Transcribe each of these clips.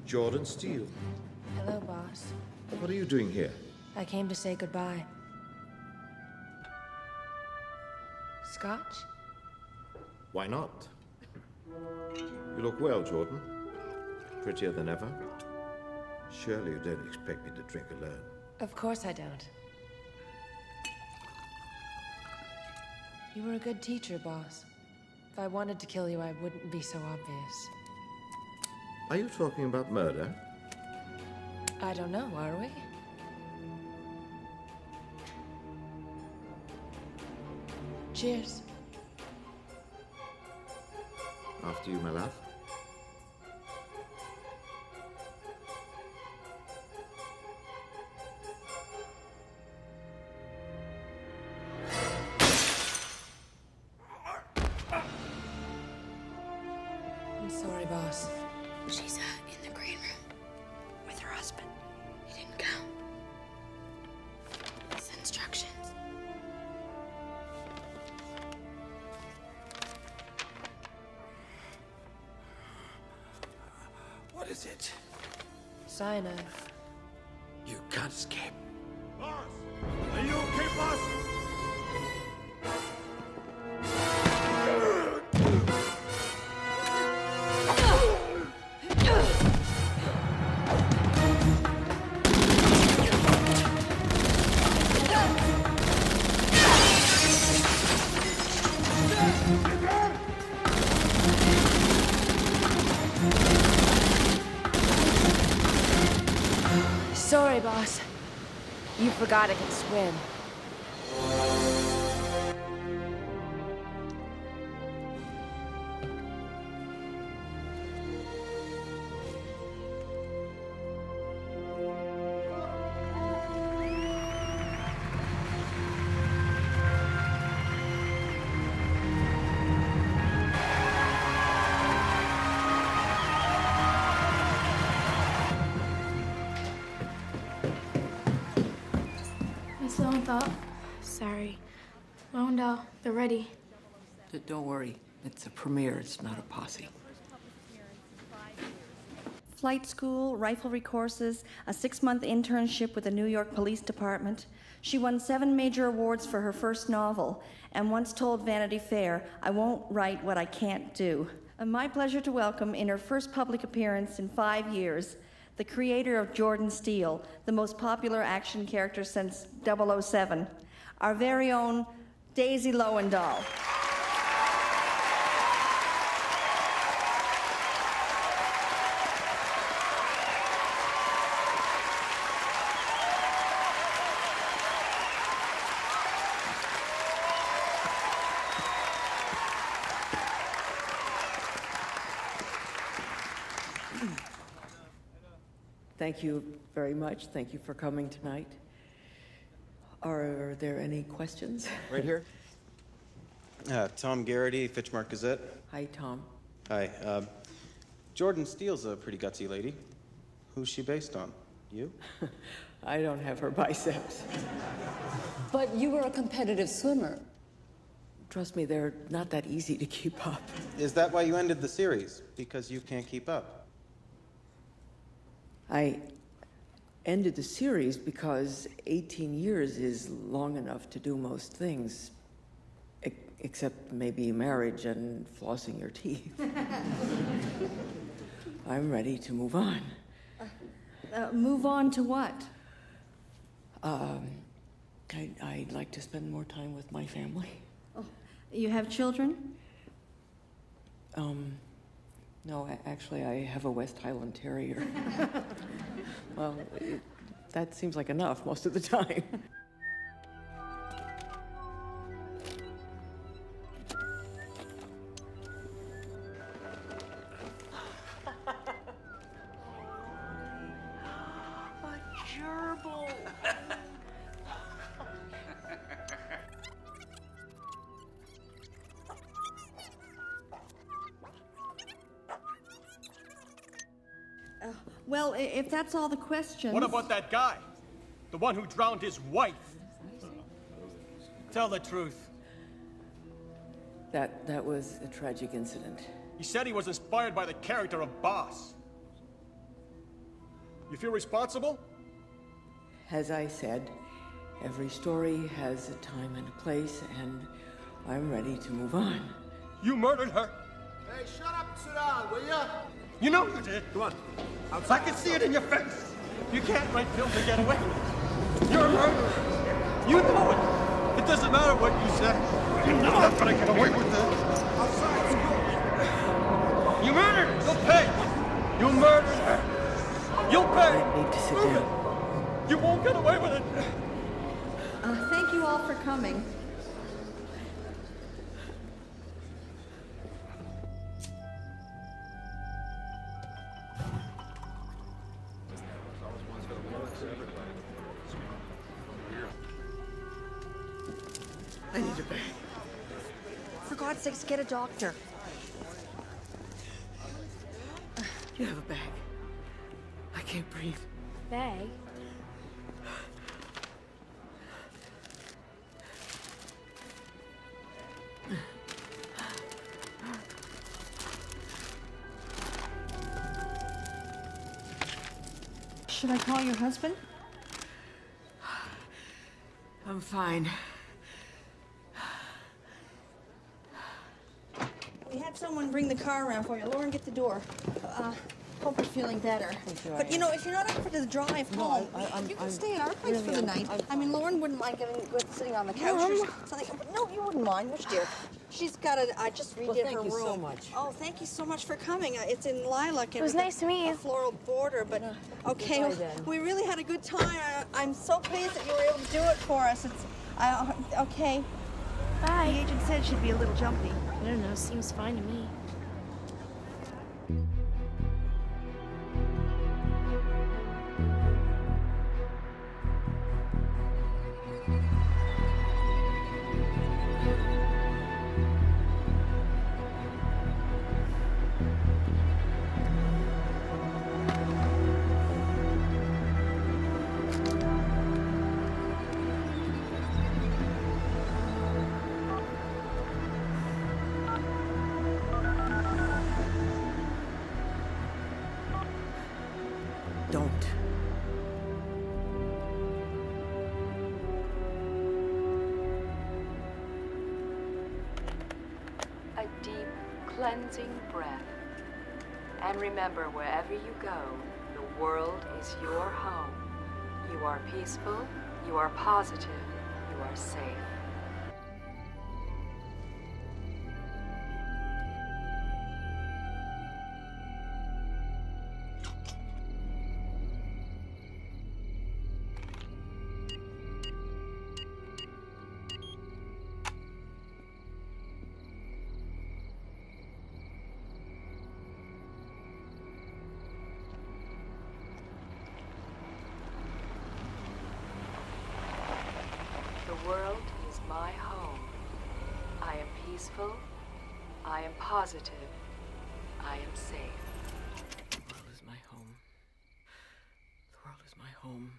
Jordan Steele. Hello, boss. What are you doing here? I came to say goodbye. Scotch? Why not? You look well, Jordan. Prettier than ever. Surely you don't expect me to drink alone. Of course I don't. You were a good teacher, boss. If I wanted to kill you, I wouldn't be so obvious. Are you talking about murder? I don't know, are we? Cheers. After you, my love. I'm sorry, boss. She's in the green room with her husband. He didn't come. His instructions. What is it? Cyanide. You can't escape. Boss! Are you okay, boss? Sorry, boss. You forgot I can swim. Miss Lowenthal. Sorry. Lowenthal, they're ready. Don't worry. It's a premiere. It's not a posse. Flight school, riflery courses, a 6-month internship with the New York Police Department. She won 7 major awards for her first novel and once told Vanity Fair, "I won't write what I can't do." My pleasure to welcome, in her first public appearance in 5 years, the creator of Jordan Steele, the most popular action character since 007, our very own Daisy Lowenthal. Thank you very much. Thank you for coming tonight. Are there any questions? Right here. Tom Garrity, Fitchmark Gazette. Hi, Tom. Hi. Jordan Steele's a pretty gutsy lady. Who's she based on? You? I don't have her biceps. But you were a competitive swimmer. Trust me, they're not that easy to keep up. Is that why you ended the series? Because you can't keep up? I ended the series because 18 years is long enough to do most things, except maybe marriage and flossing your teeth. I'm ready to move on. Move on to what? I'd like to spend more time with my family. Oh, you have children? No, actually, I have a West Highland Terrier. Well, that seems like enough most of the time. A gerbil. Well, if that's all the questions... What about that guy? The one who drowned his wife? Tell the truth. That was a tragic incident. He said he was inspired by the character of Boss. You feel responsible? As I said, every story has a time and a place, and I'm ready to move on. You murdered her. Hey, shut up and sit down, will ya? You know you did. Come on. I can see it in your face. You can't write films and get away with it. You're a murderer. You know it. It doesn't matter what you say. You're not gonna get away with it. Outside school. You murdered her. You'll pay. You murdered her. You'll pay. I need to sit down. You won't get away with it. Thank you all for coming. I need a bag. For God's sakes, get a doctor. You have a bag. I can't breathe. Bag? Should I call your husband? I'm fine. We had someone bring the car around for you. Lauren, get the door. Hope you're feeling better. But you know, if you're not up for the drive home, you can stay at our place for the night. I mean, Lauren wouldn't mind sitting on the couch or something. But no, you wouldn't mind, would you? She's got a. I just redid her room. Thank you so much. Oh, thank you so much for coming. It's in lilac. It was nice to meet you. A floral border, but okay. Goodbye, then. We really had a good time. I'm so pleased that you were able to do it for us. Okay. Bye. The agent said she'd be a little jumpy. I don't know, seems fine to me. Don't. A deep, cleansing breath. And remember, wherever you go, the world is your home. You are peaceful, you are positive, you are safe. The world is my home. I am peaceful. I am positive. I am safe. The world is my home. The world is my home.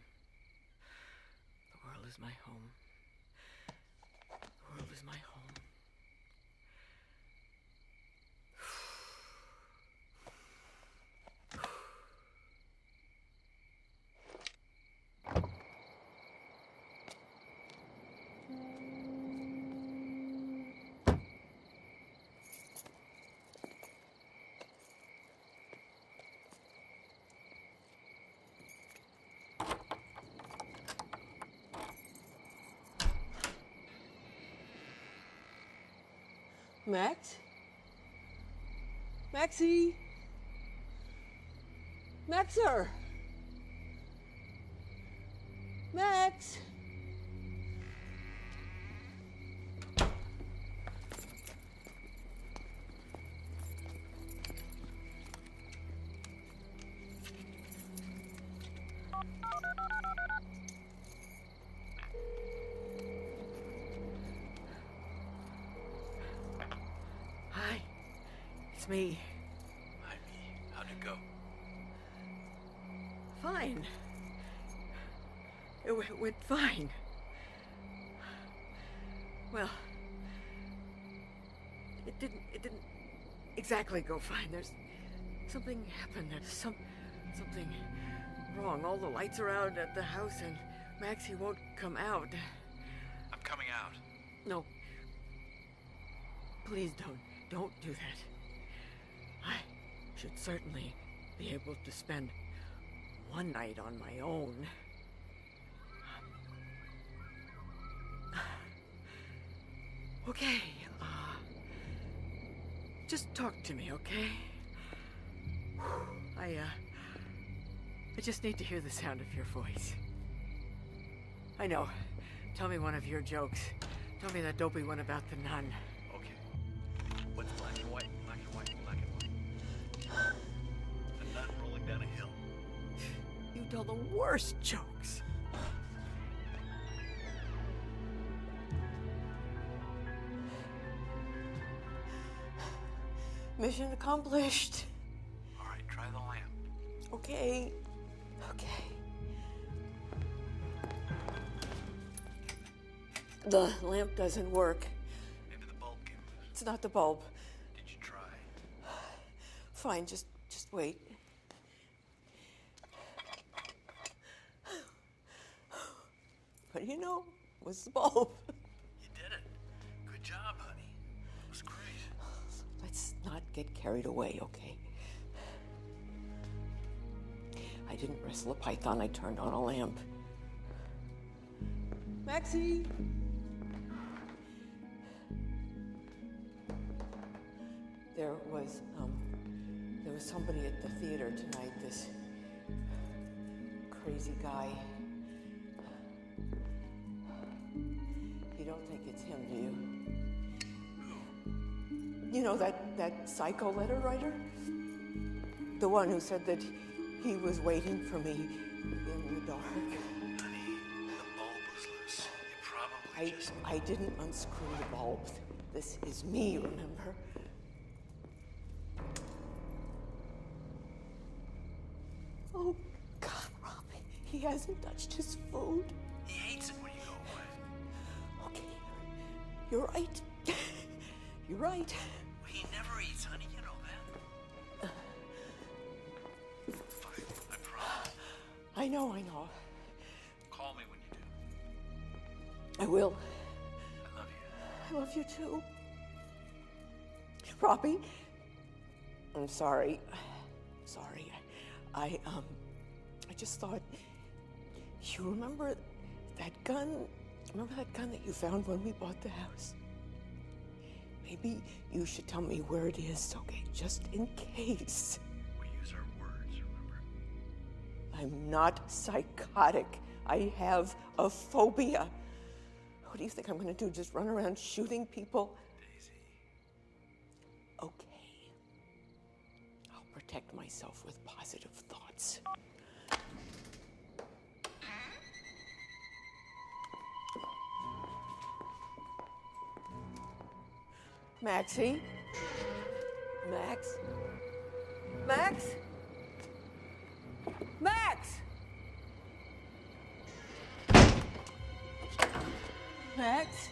The world is my home. The world is my home. Max? Maxie? Maxer? Max? Hi. It's me. Hi, me. How'd it go? Fine. It went fine. Well, it didn't exactly go fine. There's something happened. There's something wrong. All the lights are out at the house, and Maxie won't come out. I'm coming out. No. Please don't do that. I should certainly be able to spend one night on my own. Okay, just talk to me, okay? I just need to hear the sound of your voice. I know. Tell me one of your jokes. Tell me that dopey one about the nun. Okay. What's black and white, black and white, black and white? A nun rolling down a hill. You tell the worst jokes. Mission accomplished. All right, try the lamp. Okay. The lamp doesn't work. Maybe the bulb came loose. It's not the bulb. Did you try? Fine, just wait. What do you know? It was the bulb. You did it. Good job, honey. It was great. Let's not get carried away, okay? I didn't wrestle a python, I turned on a lamp. Maxie! There was somebody at the theater tonight, this crazy guy. You don't think it's him, do you? You know that psycho letter writer? The one who said that he was waiting for me in the dark. Honey, the bulb was loose. You probably I didn't unscrew the bulb. This is me, remember? Oh, God, Robbie, he hasn't touched his food. He hates it when you go away. Okay, you're right. You're right. Well, he never eats, honey. You know that. Fine, I promise. I know. Call me when you do. I will. I love you. I love you too. Robbie, I'm sorry. I just thought, you remember that gun? Remember that gun that you found when we bought the house? Maybe you should tell me where it is, okay? Just in case. We use our words, remember? I'm not psychotic. I have a phobia. What do you think I'm going to do? Just run around shooting people? Daisy. Okay. I'll protect myself with positive thoughts. Maxie? Max? Max? Max? Max?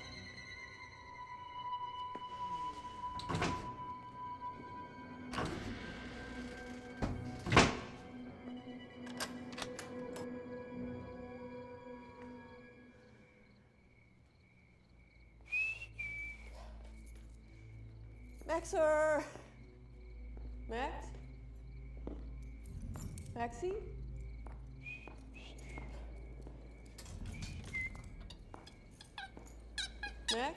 Maxer! Max? Maxie? Max?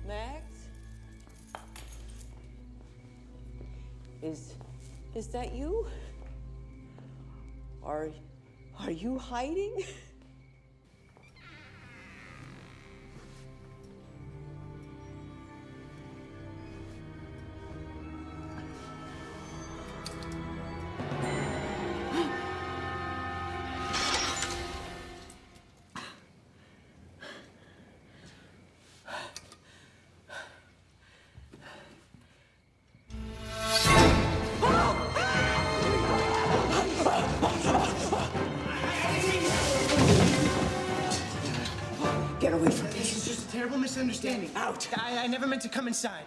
Max? Is that you? Are you hiding? Get away from me. This is just a terrible misunderstanding. Out. I never meant to come inside.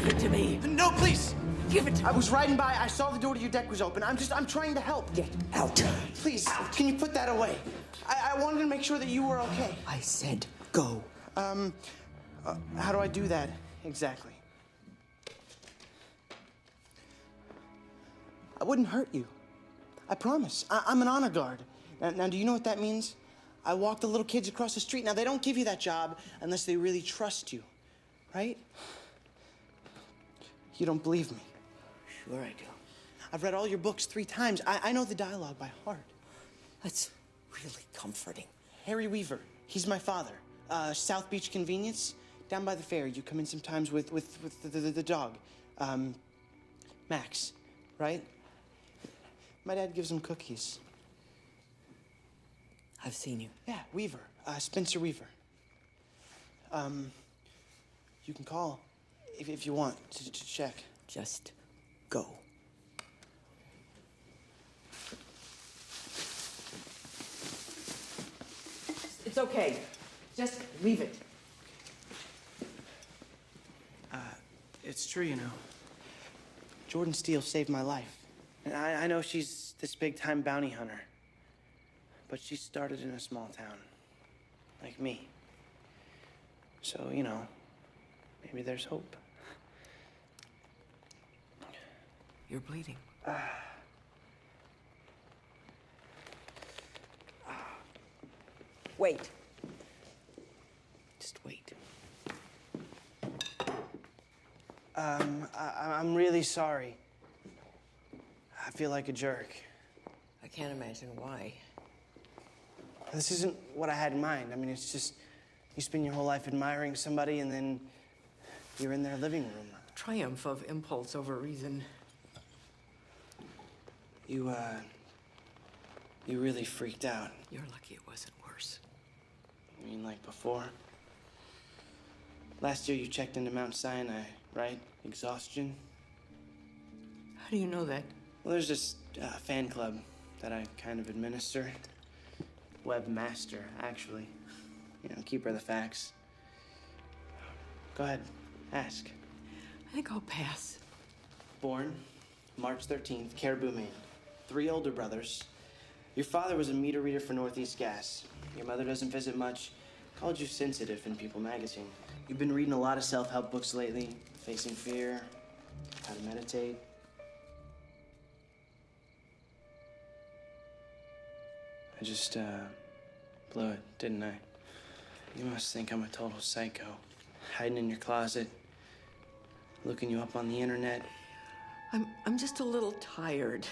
Give it to me. No, please. Give it to me. I was riding by. I saw the door to your deck was open. I'm trying to help. Get out. Please, can you put that away? I wanted to make sure that you were okay. I said go. How do I do that exactly? I wouldn't hurt you. I promise. I'm an honor guard. Now, do you know what that means? I walk the little kids across the street. Now, they don't give you that job unless they really trust you, right? You don't believe me. Sure I do. I've read all your books 3 times. I know the dialogue by heart. That's really comforting. Harry Weaver. He's my father. South Beach Convenience, down by the ferry. You come in sometimes with the dog. Max, right? My dad gives him cookies. I've seen you. Yeah, Weaver. Spencer Weaver. You can call if you want to check. Just go. It's okay. Just leave it. It's true, you know. Jordan Steele saved my life. And I know she's this big-time bounty hunter. But she started in a small town. Like me. So, you know, maybe there's hope. You're bleeding. Wait. Just wait. I'm really sorry. I feel like a jerk. I can't imagine why. This isn't what I had in mind. I mean, it's just you spend your whole life admiring somebody and then you're in their living room. Triumph of impulse over reason. You really freaked out. You're lucky it wasn't worse. You mean like before? Last year you checked into Mount Sinai, right? Exhaustion? How do you know that? Well, there's this fan club that I kind of administer. Webmaster, actually. You know, keeper of the facts. Go ahead, ask. I think I'll pass. Born March 13th, Caribou, Maine. 3 older brothers. Your father was a meter reader for Northeast Gas. Your mother doesn't visit much. Called you sensitive in People magazine. You've been reading a lot of self-help books lately. Facing Fear, How to Meditate. I just, blew it, didn't I? You must think I'm a total psycho. Hiding in your closet, looking you up on the internet. I'm just a little tired.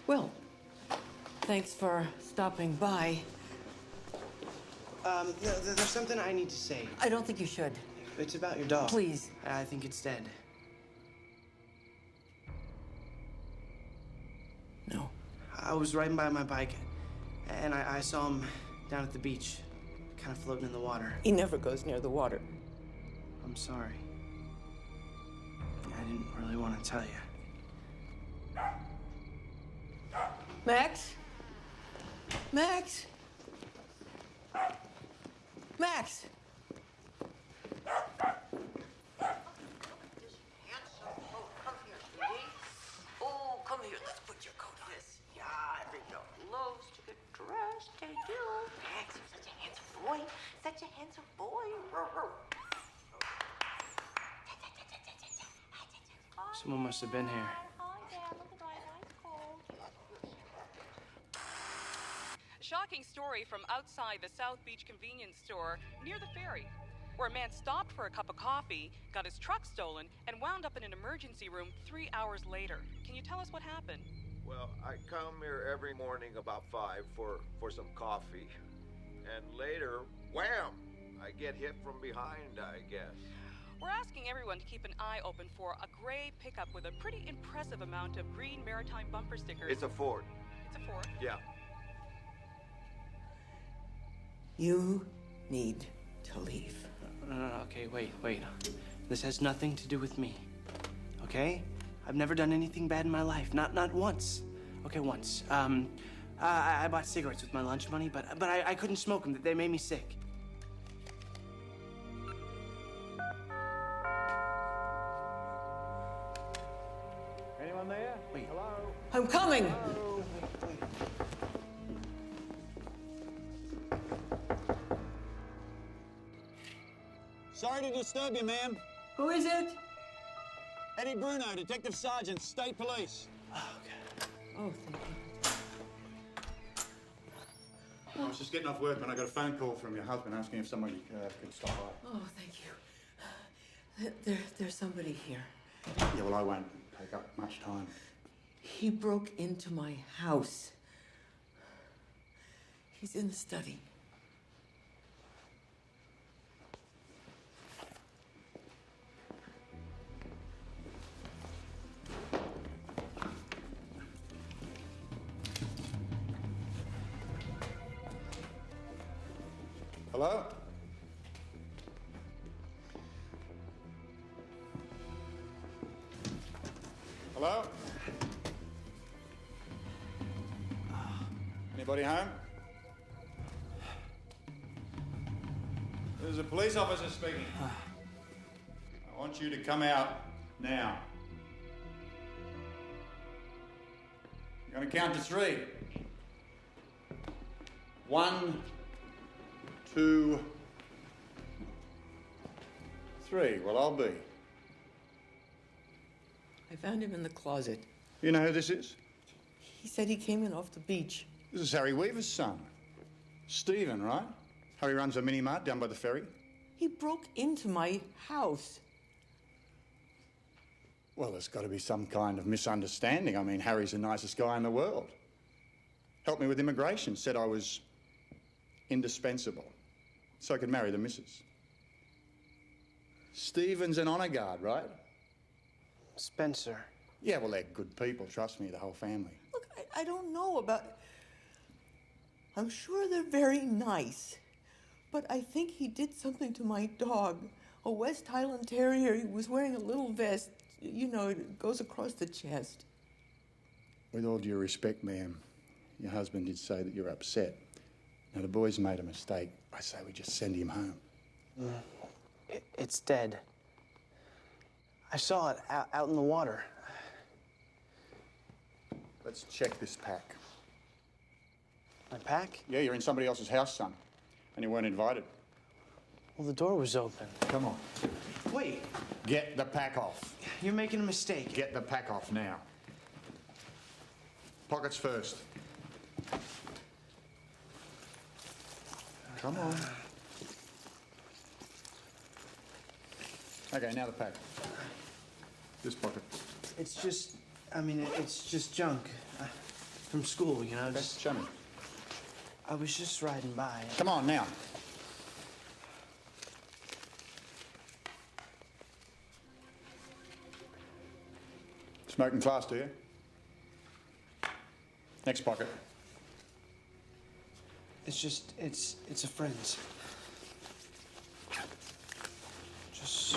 Well, thanks for stopping by. There's something I need to say. I don't think you should. It's about your dog. Please. I think it's dead. No. I was riding by my bike, and I saw him down at the beach, kind of floating in the water. He never goes near the water. I'm sorry. I didn't really want to tell you. Max? Max? Max! Oh, come here. Let's put your coat on. This. Yeah, everyone loves to get dressed. They do. Max, you're such a handsome boy. Such a handsome boy. Someone must have been here. Shocking story from outside the South Beach convenience store near the ferry, where a man stopped for a cup of coffee, got his truck stolen, and wound up in an emergency room 3 hours later. Can you tell us what happened? Well, I come here every morning about 5 for some coffee. And later, wham! I get hit from behind, I guess. We're asking everyone to keep an eye open for a gray pickup with a pretty impressive amount of green maritime bumper stickers. It's a Ford. It's a Ford? Yeah. You need to leave. No, okay, wait. This has nothing to do with me, okay? I've never done anything bad in my life, not once. Okay, once. I bought cigarettes with my lunch money, but I couldn't smoke them. They made me sick. coming! Sorry to disturb you, ma'am. Who is it? Eddie Bruno, Detective Sergeant, State Police. Oh, thank you. I was just getting off work when I got a phone call from your husband asking if somebody could stop by. Oh, thank you. There's somebody here. Yeah, well, I won't take up much time. He broke into my house. He's in the study. Hello? Hello? Anybody home? This is a police officer speaking. I want you to come out now. I'm going to count to 3. 1, 2, 3. Well, I'll be. I found him in the closet. You know who this is? He said he came in off the beach. This is Harry Weaver's son. Stephen, right? Harry runs a mini-mart down by the ferry. He broke into my house. Well, there's got to be some kind of misunderstanding. I mean, Harry's the nicest guy in the world. Helped me with immigration, said I was indispensable, so I could marry the missus. Stephen's an honour guard, right? Spencer. Yeah, well, they're good people, trust me, the whole family. Look, I don't know about... I'm sure they're very nice, but I think he did something to my dog. A West Highland Terrier. He was wearing a little vest. You know, it goes across the chest. With all due respect, ma'am, your husband did say that you're upset. Now, the boy's made a mistake. I say we just send him home. It's dead. I saw it out in the water. Let's check this pack. My pack? Yeah, you're in somebody else's house, son, and you weren't invited. Well, the door was open. Come on. Wait. Get the pack off. You're making a mistake. Get the pack off now. Pockets first. Come on. Okay, now the pack. This pocket. It's just, I mean, it's just junk. From school, you know. Just show me. I was just riding by. Come on, now. Smoking class, do you? Next pocket. It's just, it's a friend's. Just...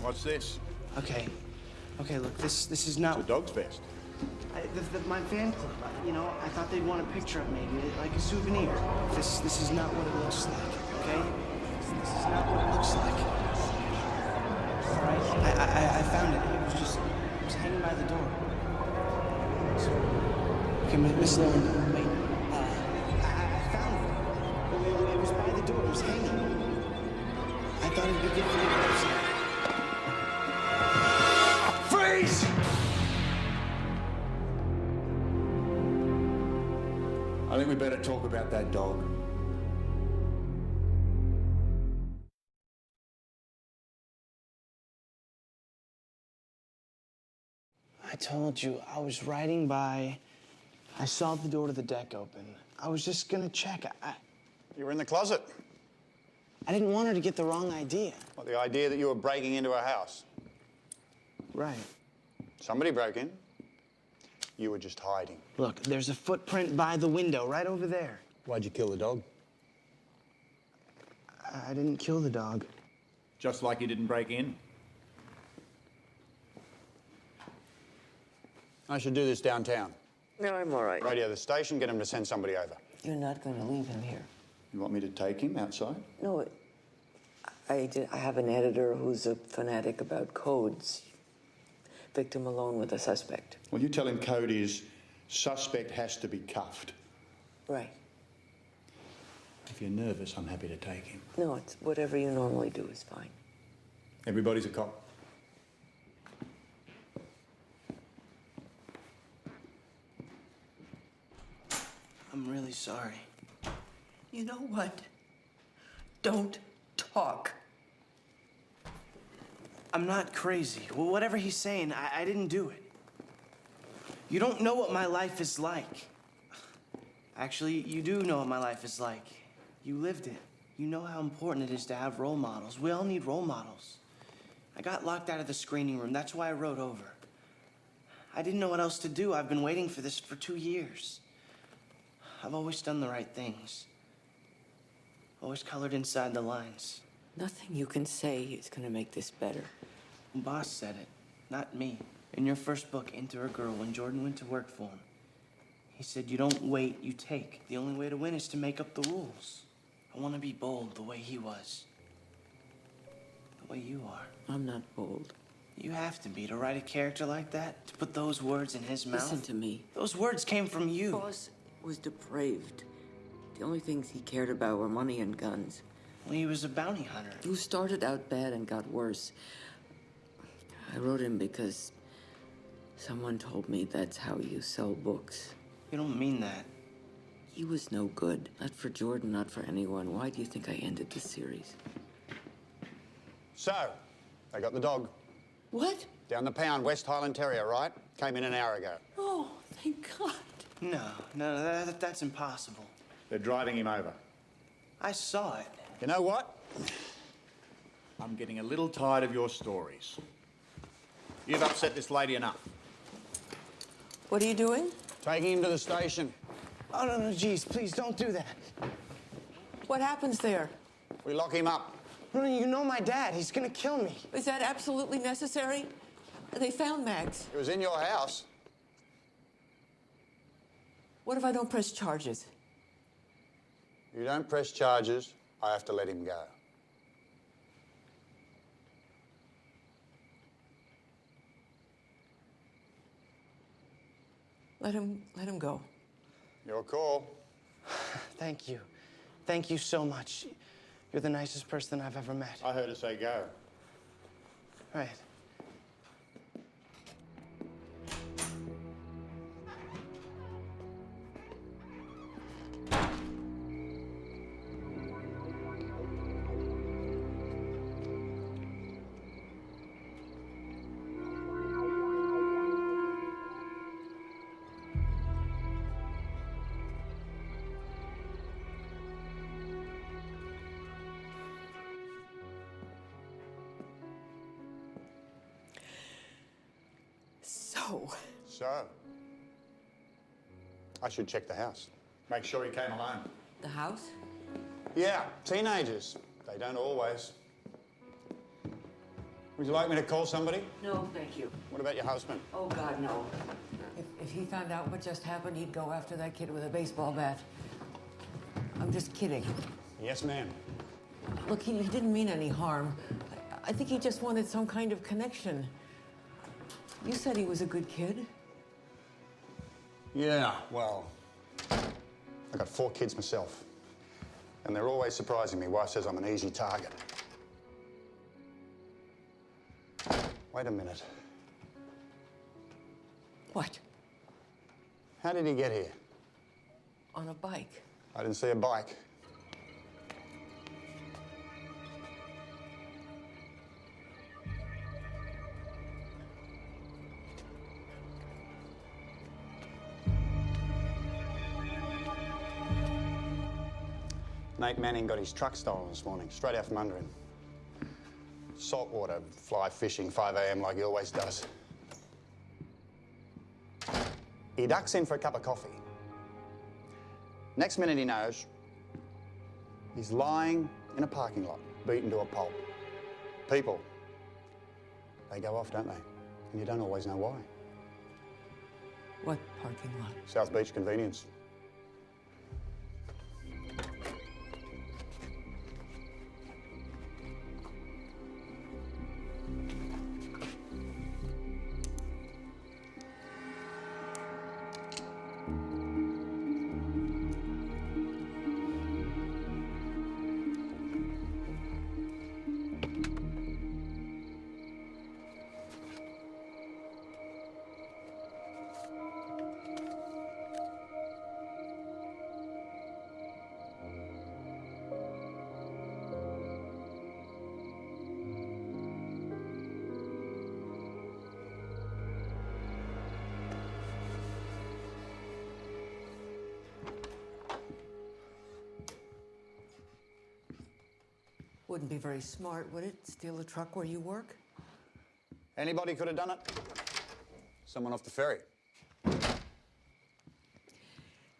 What's this? Okay, look, this is not... It's a dog's vest. My fan club, you know, I thought they'd want a picture of me, like a souvenir. This is not what it looks like, okay? This is not what it looks like. All right? I found it. It was hanging by the door. Okay, Miss Lowen, wait. I found it. It was by the door. It was hanging. I thought it'd be good for you to see. Freeze! I think we better talk about that dog. I told you, I was riding by. I saw the door to the deck open. I was just gonna check. You were in the closet. I didn't want her to get the wrong idea. Well, the idea that you were breaking into a house. Right. Somebody broke in. You were just hiding. Look, there's a footprint by the window, right over there. Why'd you kill the dog? I didn't kill the dog. Just like you didn't break in? I should do this downtown. No, I'm all right. Radio the station, get him to send somebody over. You're not going to leave him here. You want me to take him outside? No, I have an editor who's a fanatic about codes. victim alone with a suspect. Well, you tell him code is suspect has to be cuffed. Right. If you're nervous, I'm happy to take him. No, it's whatever you normally do is fine. Everybody's a cop. I'm really sorry. You know what? Don't talk. I'm not crazy. Well, whatever he's saying, I didn't do it. You don't know what my life is like. Actually, you do know what my life is like. You lived it. You know how important it is to have role models. We all need role models. I got locked out of the screening room. That's why I wrote over. I didn't know what else to do. I've been waiting for this for 2 years. I've always done the right things. Always colored inside the lines. Nothing you can say is going to make this better. Boss said it, not me. In your first book, Enter a Girl, when Jordan went to work for him, he said, you don't wait, you take. The only way to win is to make up the rules. I want to be bold the way he was. The way you are. I'm not bold. You have to be to write a character like that, to put those words in his mouth. Listen to me. Those words came from you. Boss was depraved. The only things he cared about were money and guns. Well, he was a bounty hunter. Who started out bad and got worse. I wrote him because someone told me that's how you sell books. You don't mean that. He was no good. Not for Jordan, not for anyone. Why do you think I ended the series? So, they got the dog. What? Down the pound, West Highland Terrier, right? Came in an hour ago. Oh, thank God. No, that's impossible. They're driving him over. I saw it. You know what? I'm getting a little tired of your stories. You've upset this lady enough. What are you doing? Taking him to the station. Oh, no, geez, please don't do that. What happens there? We lock him up. No, you know my dad. He's gonna kill me. Is that absolutely necessary? They found Max. It was in your house. What if I don't press charges? You don't press charges, I have to let him go. Let him go. Your call. Thank you. Thank you so much. You're the nicest person I've ever met. I heard her say go. Right. So? I should check the house. Make sure he came alone. The house? Yeah, teenagers. They don't always. Would you like me to call somebody? No, thank you. What about your husband? Oh, God, no. If he found out what just happened, he'd go after that kid with a baseball bat. I'm just kidding. Yes, ma'am. Look, he didn't mean any harm. I think he just wanted some kind of connection. You said he was a good kid. Yeah, well, I got 4 kids myself. And they're always surprising me. Wife says I'm an easy target. Wait a minute. What? How did he get here? On a bike. I didn't see a bike. Nate Manning got his truck stolen this morning, straight out from under him. Saltwater, fly fishing, 5 a.m. like he always does. He ducks in for a cup of coffee. Next minute he knows, he's lying in a parking lot, beaten to a pulp. People, they go off, don't they? And you don't always know why. What parking lot? South Beach Convenience. wouldn't be very smart, would it? Steal a truck where you work? Anybody could have done it. Someone off the ferry.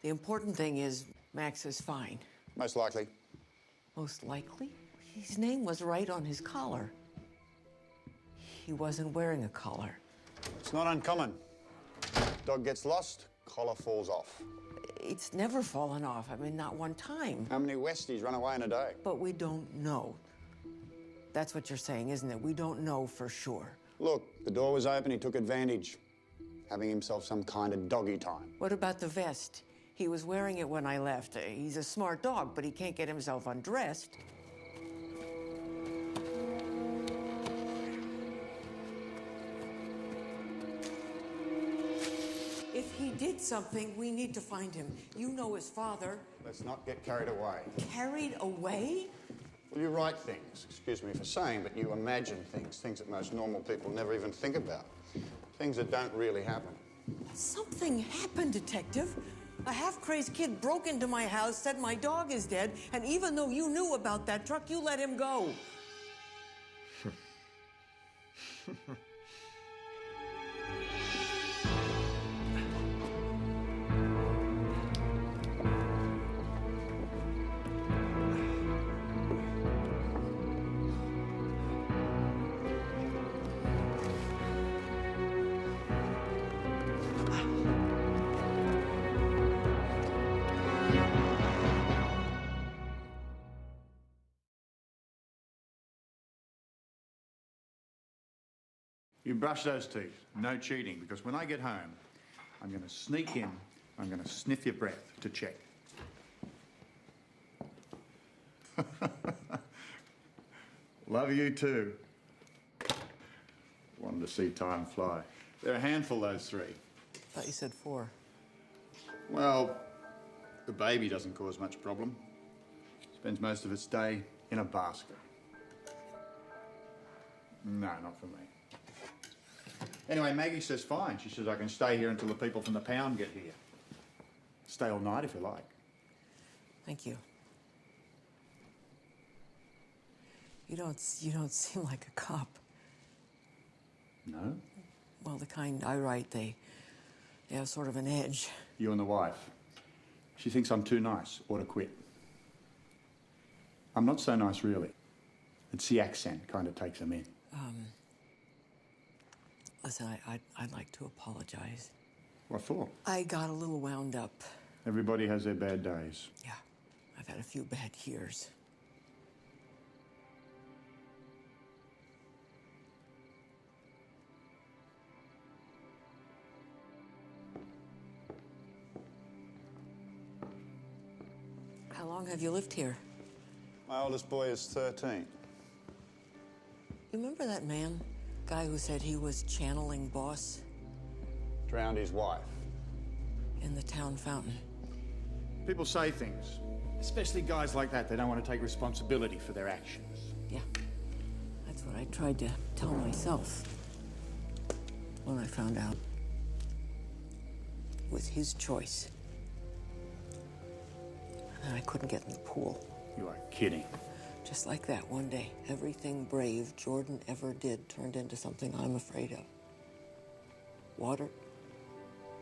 The important thing is Max is fine. Most likely. Most likely? His name was right on his collar. He wasn't wearing a collar. It's not uncommon. Dog gets lost, collar falls off. It's never fallen off. I mean, not one time. How many Westies run away in a day? But we don't know. That's what you're saying, isn't it? We don't know for sure. Look, the door was open, he took advantage. Having himself some kind of doggy time. What about the vest? He was wearing it when I left. He's a smart dog, but he can't get himself undressed. If he did something, we need to find him. You know his father. Let's not get carried away. Carried away? Well, you write things, excuse me for saying, but you imagine things that most normal people never even think about. Things that don't really happen. Something happened, Detective. A half-crazed kid broke into my house, said my dog is dead, and even though you knew about that truck, you let him go. You brush those teeth. No cheating, because when I get home, I'm going to sneak in, I'm going to sniff your breath to check. Love you too. Wanted to see time fly. They're a handful, those three. Thought you said 4. Well, the baby doesn't cause much problem. Spends most of its day in a basket. No, not for me. Anyway, Maggie says fine. She says I can stay here until the people from the pound get here. Stay all night if you like. Thank you. You don't seem like a cop. No? Well, the kind I write, they have sort of an edge. You and the wife. She thinks I'm too nice, or to quit. I'm not so nice, really. It's the accent kind of takes them in. Listen, I'd like to apologize. What for? I got a little wound up. Everybody has their bad days. Yeah, I've had a few bad years. How long have you lived here? My oldest boy is 13. You remember that man? Guy who said he was channeling Boss? Drowned his wife. In the town fountain. People say things, especially guys like that. They don't want to take responsibility for their actions. Yeah. That's what I tried to tell myself when I found out it was his choice. And I couldn't get in the pool. You are kidding. Just like that, one day, everything brave Jordan ever did turned into something I'm afraid of. Water,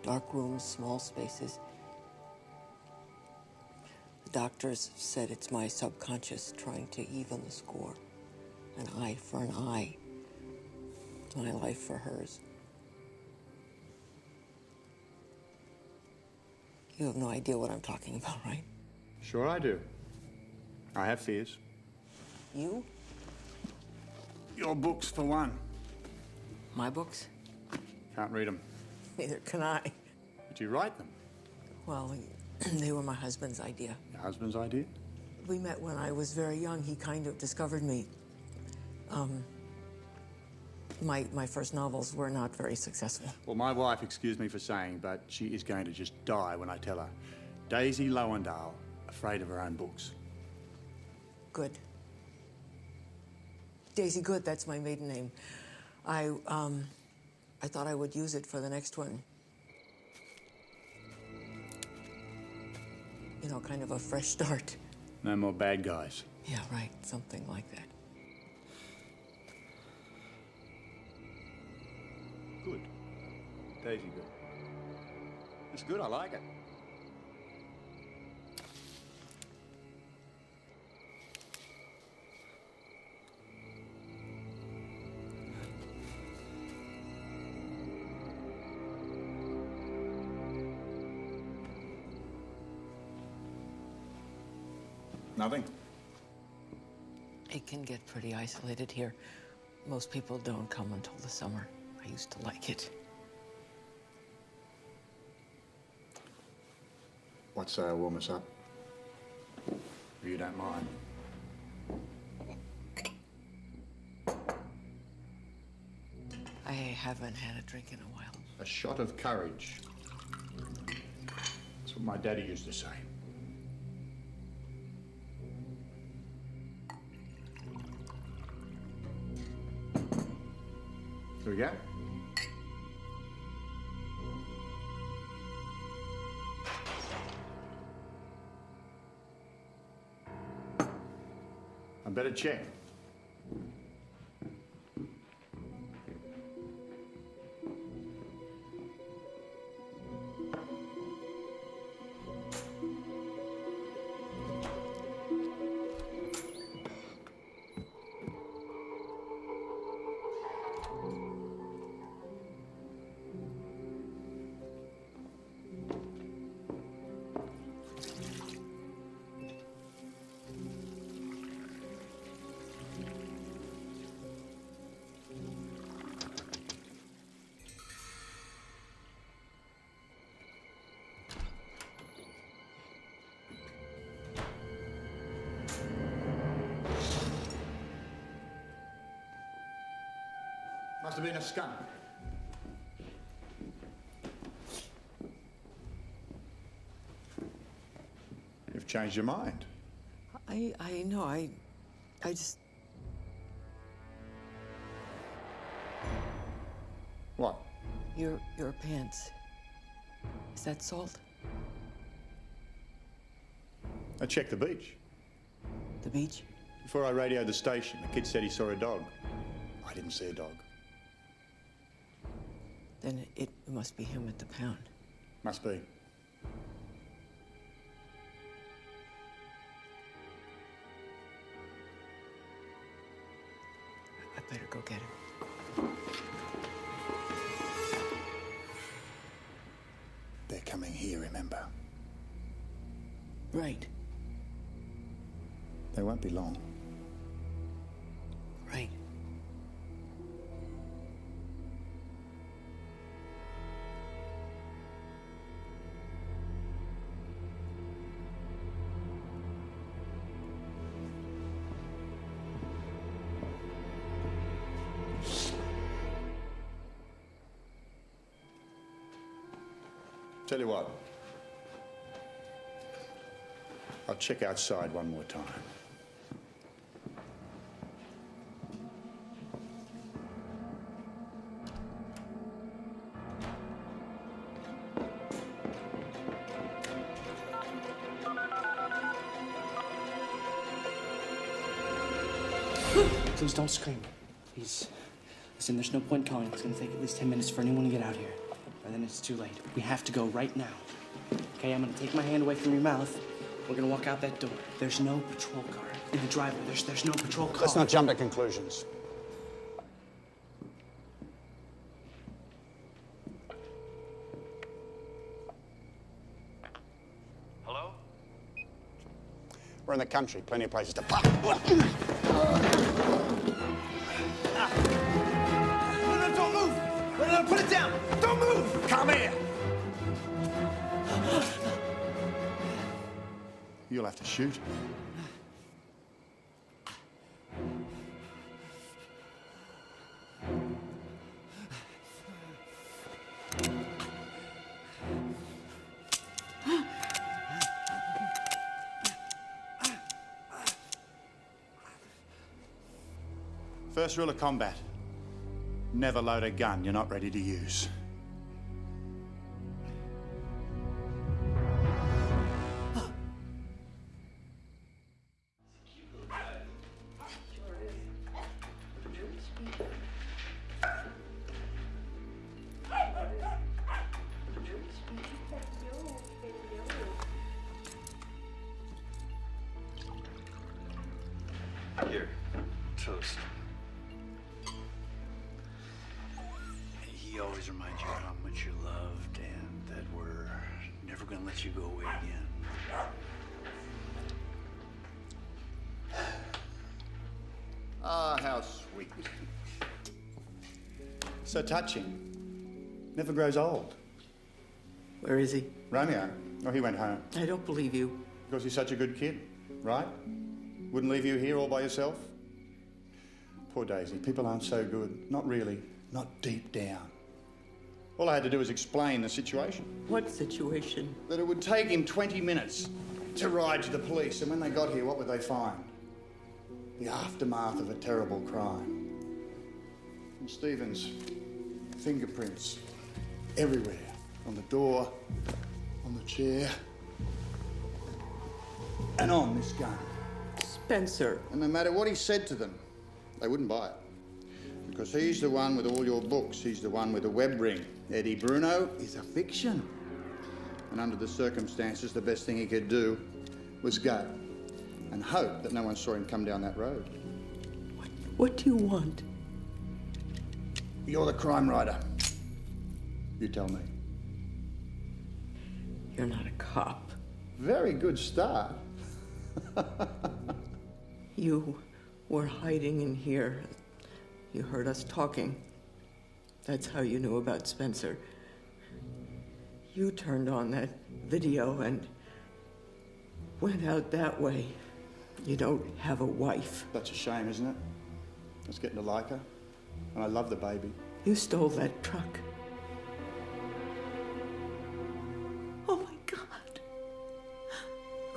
dark rooms, small spaces. The doctors said it's my subconscious trying to even the score. An eye for an eye. My life for hers. You have no idea what I'm talking about, right? Sure I do. I have fears. You? Your books, for one. My books? Can't read them. Neither can I. Did you write them? Well, they were my husband's idea. Your husband's idea? We met when I was very young. He kind of discovered me. My first novels were not very successful. Well, my wife, excuse me for saying, but she is going to just die when I tell her. Daisy Lowendahl, afraid of her own books. Good. Daisy Good, that's my maiden name. I thought I would use it for the next one. You know, kind of a fresh start. No more bad guys. Yeah, right. Something like that. Good. Daisy good. It's good, I like it. Nothing? It can get pretty isolated here. Most people don't come until the summer. I used to like it. Let's warm us up. If you don't mind. I haven't had a drink in a while. A shot of courage. That's what my daddy used to say. Here we go. I better check. Must have been a skunk. You've changed your mind. I know, I just... What? Your pants. Is that salt? I checked the beach. The beach? Before I radioed the station, the kid said he saw a dog. I didn't see a dog. Then it must be him at the pound. Must be. I better go get him. They're coming here, remember? Right. They won't be long. Right. Tell you what. I'll check outside one more time. Please don't scream. Please. Listen, there's no point calling. It's gonna take at least 10 minutes for anyone to get out here. And then it's too late. We have to go right now. Okay, I'm gonna take my hand away from your mouth. We're gonna walk out that door. There's no patrol car in the driveway. There's no patrol car. Let's not jump to conclusions. Hello? We're in the country. Plenty of places to park. No, don't move! No, put it down! Don't move! Come here! You'll have to shoot. First rule of combat. Never load a gun you're not ready to use. gonna let you go away again. Ah, how sweet. So touching. Never grows old. Where is he? Romeo? Oh, he went home. I don't believe you. Because he's such a good kid, right? Wouldn't leave you here all by yourself? Poor Daisy. People aren't so good. Not really. Not deep down. All I had to do was explain the situation. What situation? That it would take him 20 minutes to ride to the police, and when they got here, what would they find? The aftermath of a terrible crime. And Stephen's fingerprints everywhere. On the door, on the chair, and on this gun. Spencer. And no matter what he said to them, they wouldn't buy it. Because he's the one with all your books. He's the one with the web ring. Eddie Bruno is a fiction. And under the circumstances, the best thing he could do was go and hope that no one saw him come down that road. What do you want? You're the crime writer. You tell me. You're not a cop. Very good start. You were hiding in here. You heard us talking. That's how you knew about Spencer. You turned on that video and went out that way. You don't have a wife. That's a shame, isn't it? I was getting to like her. And I love the baby. You stole that truck. Oh my God.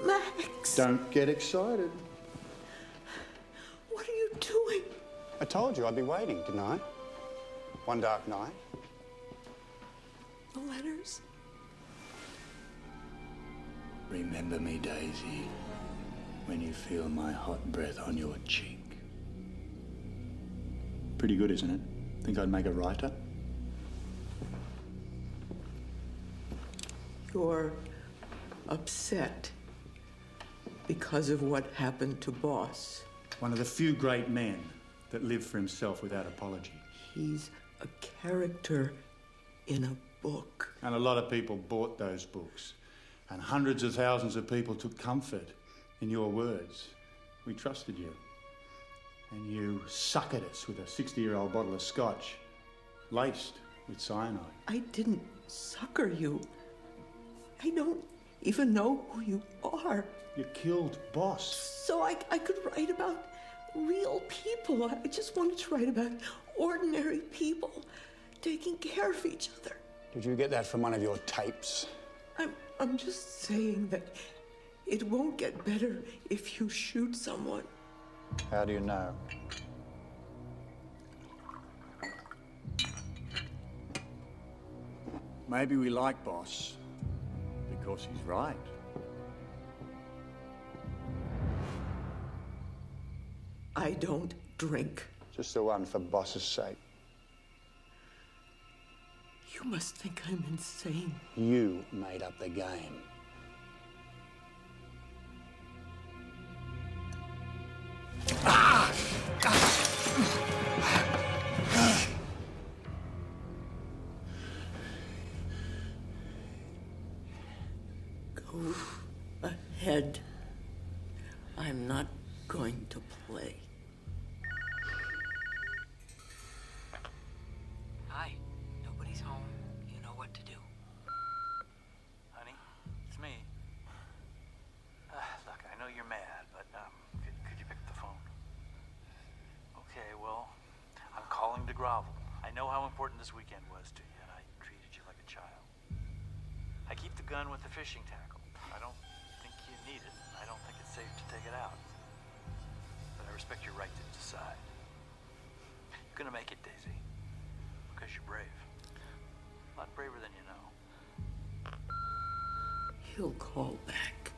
Max! Don't get excited. What are you doing? I told you I'd be waiting, didn't I? One dark night. The letters? Remember me, Daisy, when you feel my hot breath on your cheek. Pretty good, isn't it? Think I'd make a writer? You're upset because of what happened to Boss. One of the few great men that lived for himself without apology. He's a character in a book. And a lot of people bought those books. And hundreds of thousands of people took comfort in your words. We trusted you. And you suckered us with a 60-year-old bottle of scotch, laced with cyanide. I didn't sucker you. I don't even know who you are. You killed Boss. So I could write about real people. I just wanted to write about ordinary people taking care of each other. Did you get that from one of your tapes? I'm just saying that it won't get better if you shoot someone. How do you know? Maybe we like Boss because he's right. I don't drink. Just the one for Boss's sake. You must think I'm insane. You made up the game. Go ahead. I'm not going to play. Hi. Nobody's home. You know what to do. Honey, it's me. Look, I know you're mad, but could you pick up the phone? Okay, well, I'm calling to grovel. I know how important this weekend was to you, and I treated you like a child. I keep the gun with the fishing tackle. I don't think you need it. I don't think it's safe to take it out. But I respect your right to decide. You're gonna make it, Daisy. Because you're brave. A lot braver than you know. He'll call back.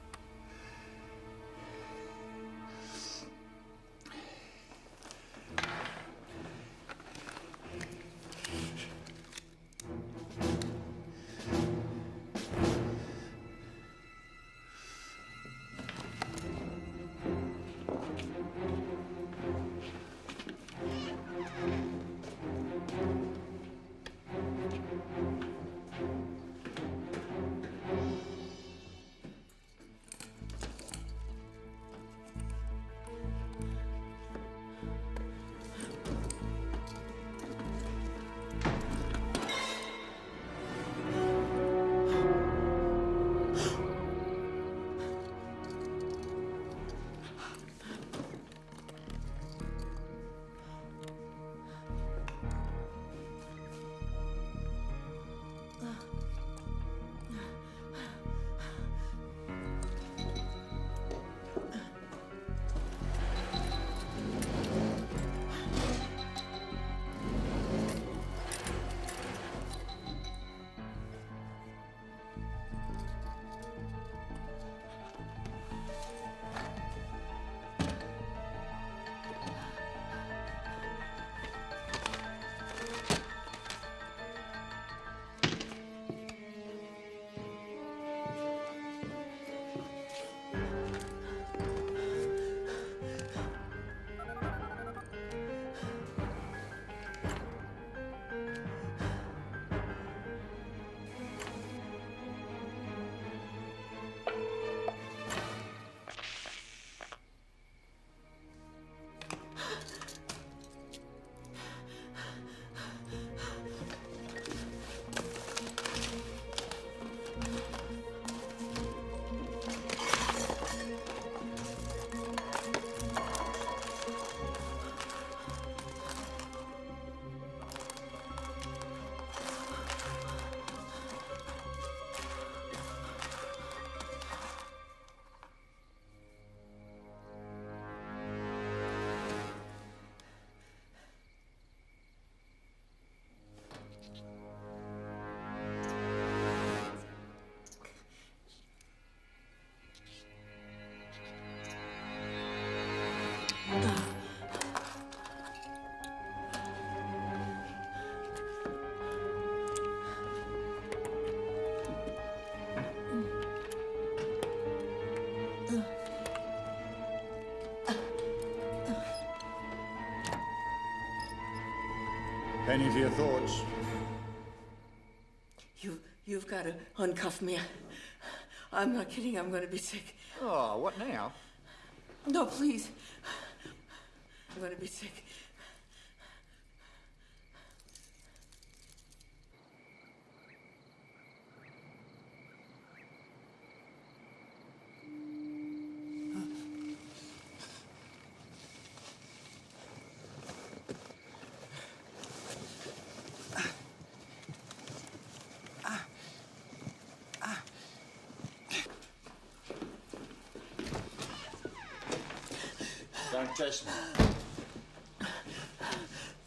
Any of your thoughts? You've got to uncuff me. I'm not kidding. I'm going to be sick. Oh, what now? No, please. I'm going to be sick. Don't test me.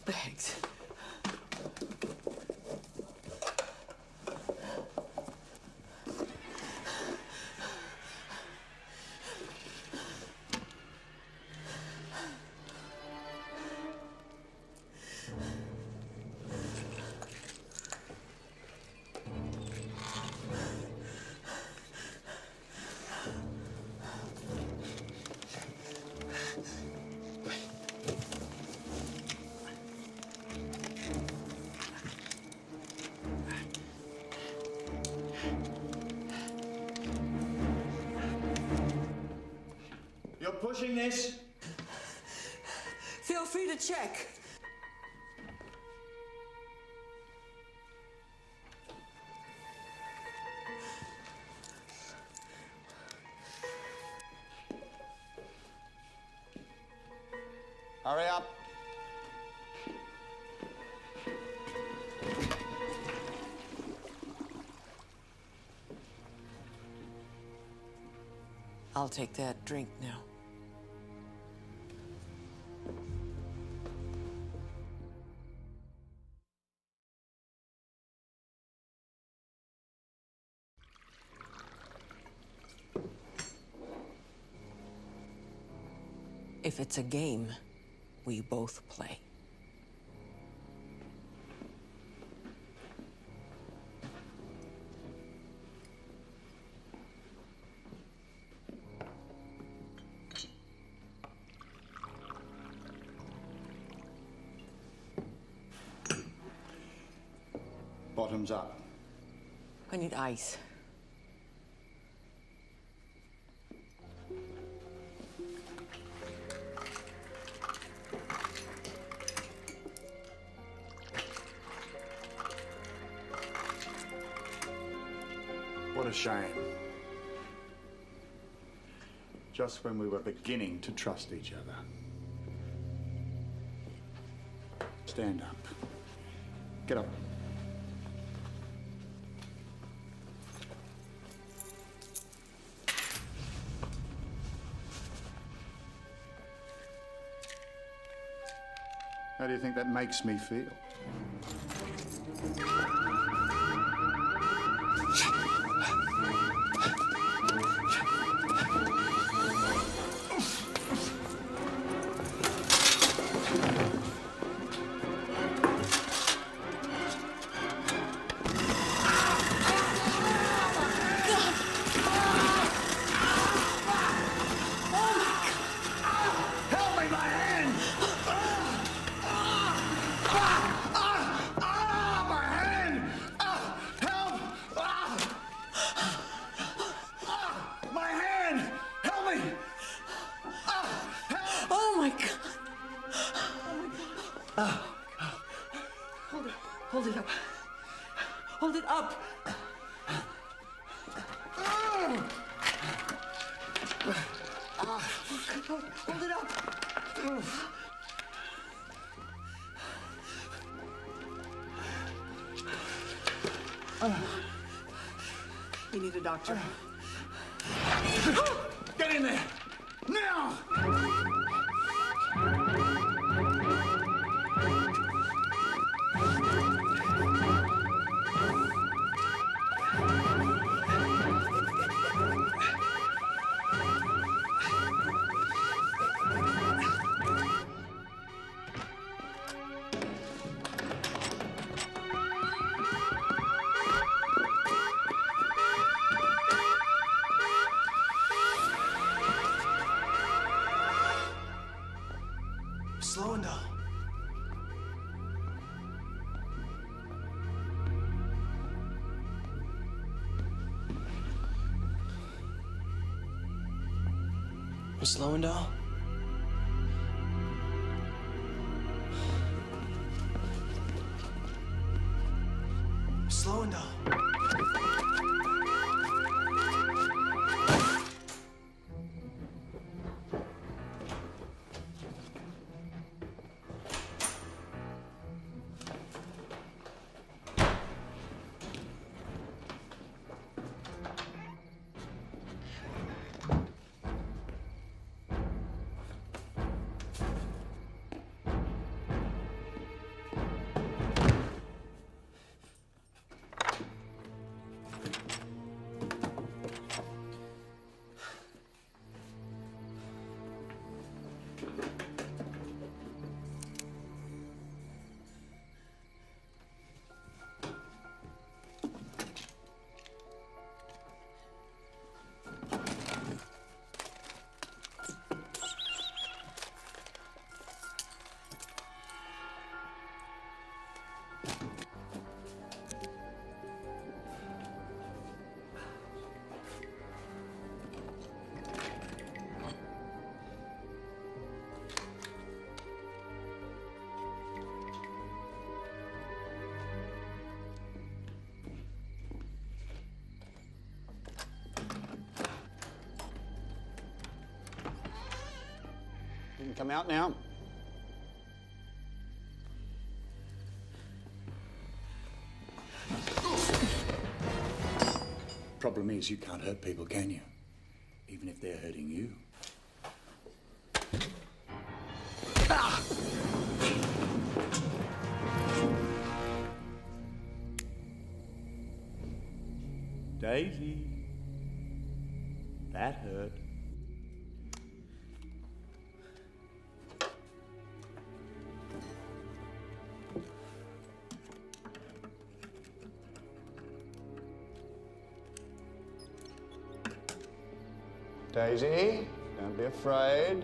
Bags. You're pushing this? Feel free to check. Hurry up. I'll take that drink now. If it's a game, we both play. Bottoms up. I need ice. What a shame. Just when we were beginning to trust each other. Stand up. Get up. How do you think that makes me feel? Hold it up. Hold it up. Hold it up. We need a doctor. Get in there! Now! Miss Lowendahl? Miss Lowendahl? You can come out now. Problem is, you can't hurt people, can you? Even if they're hurting you. Ah! Daisy. That hurt. Daisy, don't be afraid.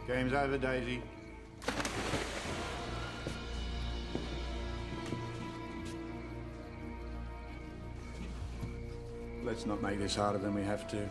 Game's over, Daisy. Let's not make this harder than we have to.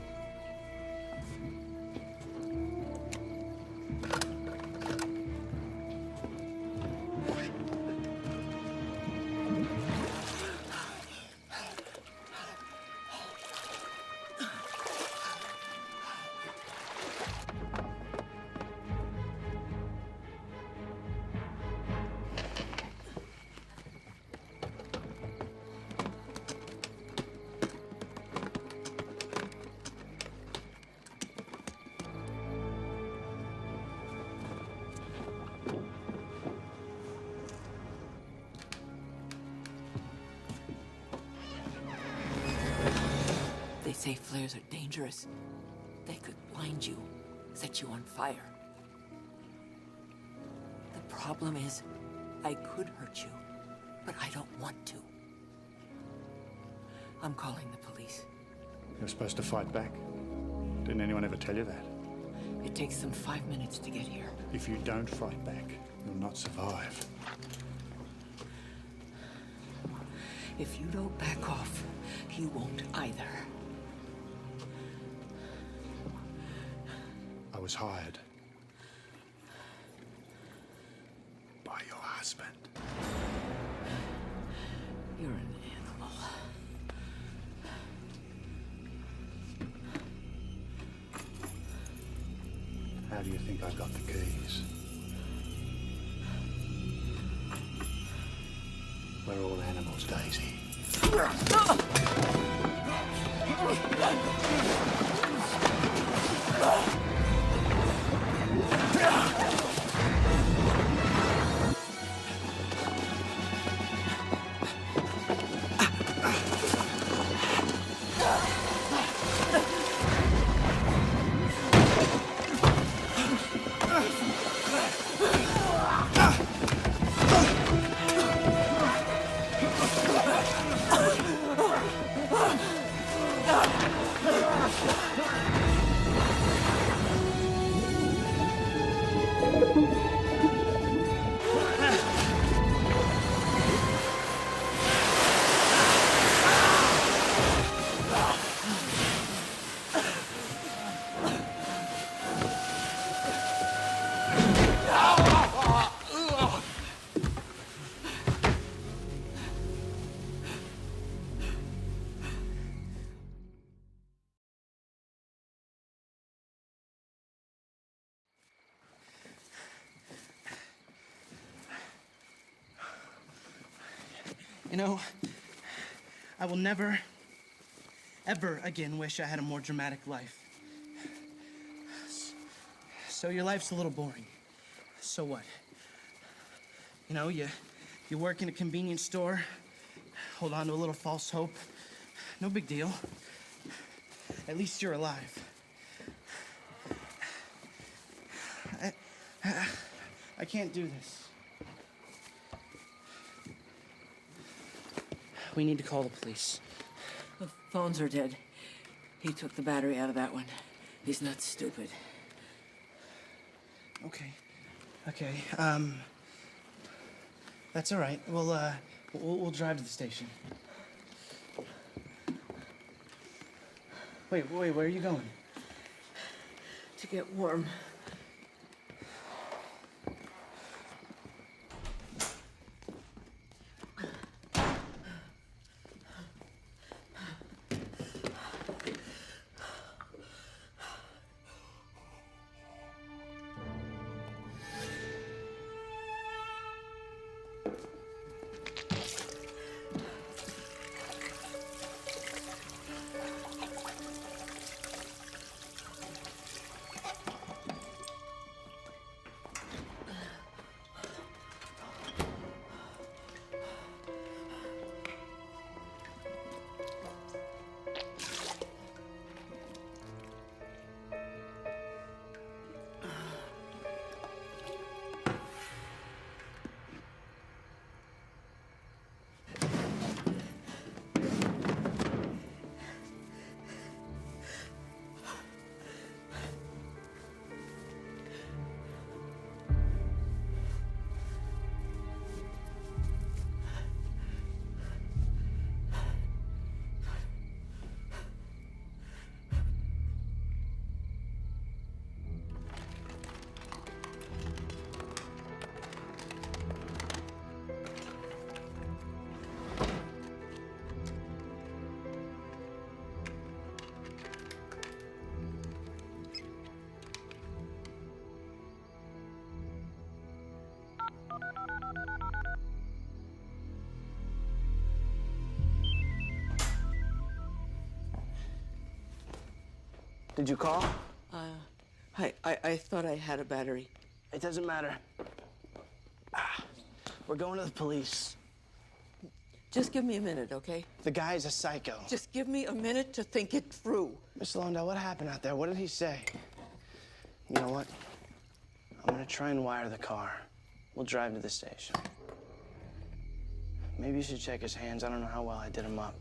say flares are dangerous. They could blind you, set you on fire. The problem is, I could hurt you, but I don't want to. I'm calling the police. You're supposed to fight back. Didn't anyone ever tell you that? It takes them 5 minutes to get here. If you don't fight back, you'll not survive. If you don't back off, you won't either. I was hired by your husband. You're an animal. How do you think I got the keys? We're all animals, Daisy. You know, I will never, ever again wish I had a more dramatic life. So your life's a little boring. So what? You know, you work in a convenience store, hold on to a little false hope. No big deal. At least you're alive. I can't do this. We need to call the police. The phones are dead. He took the battery out of that one. He's not stupid. Okay. That's all right. We'll drive to the station. Wait, where are you going? To get warm. Did you call? I thought I had a battery. It doesn't matter. We're going to the police. Just give me a minute, okay? The guy's a psycho. Just give me a minute to think it through. Miss Londell, what happened out there? What did he say? You know what? I'm gonna try and wire the car. We'll drive to the station. Maybe you should check his hands. I don't know how well I did him up.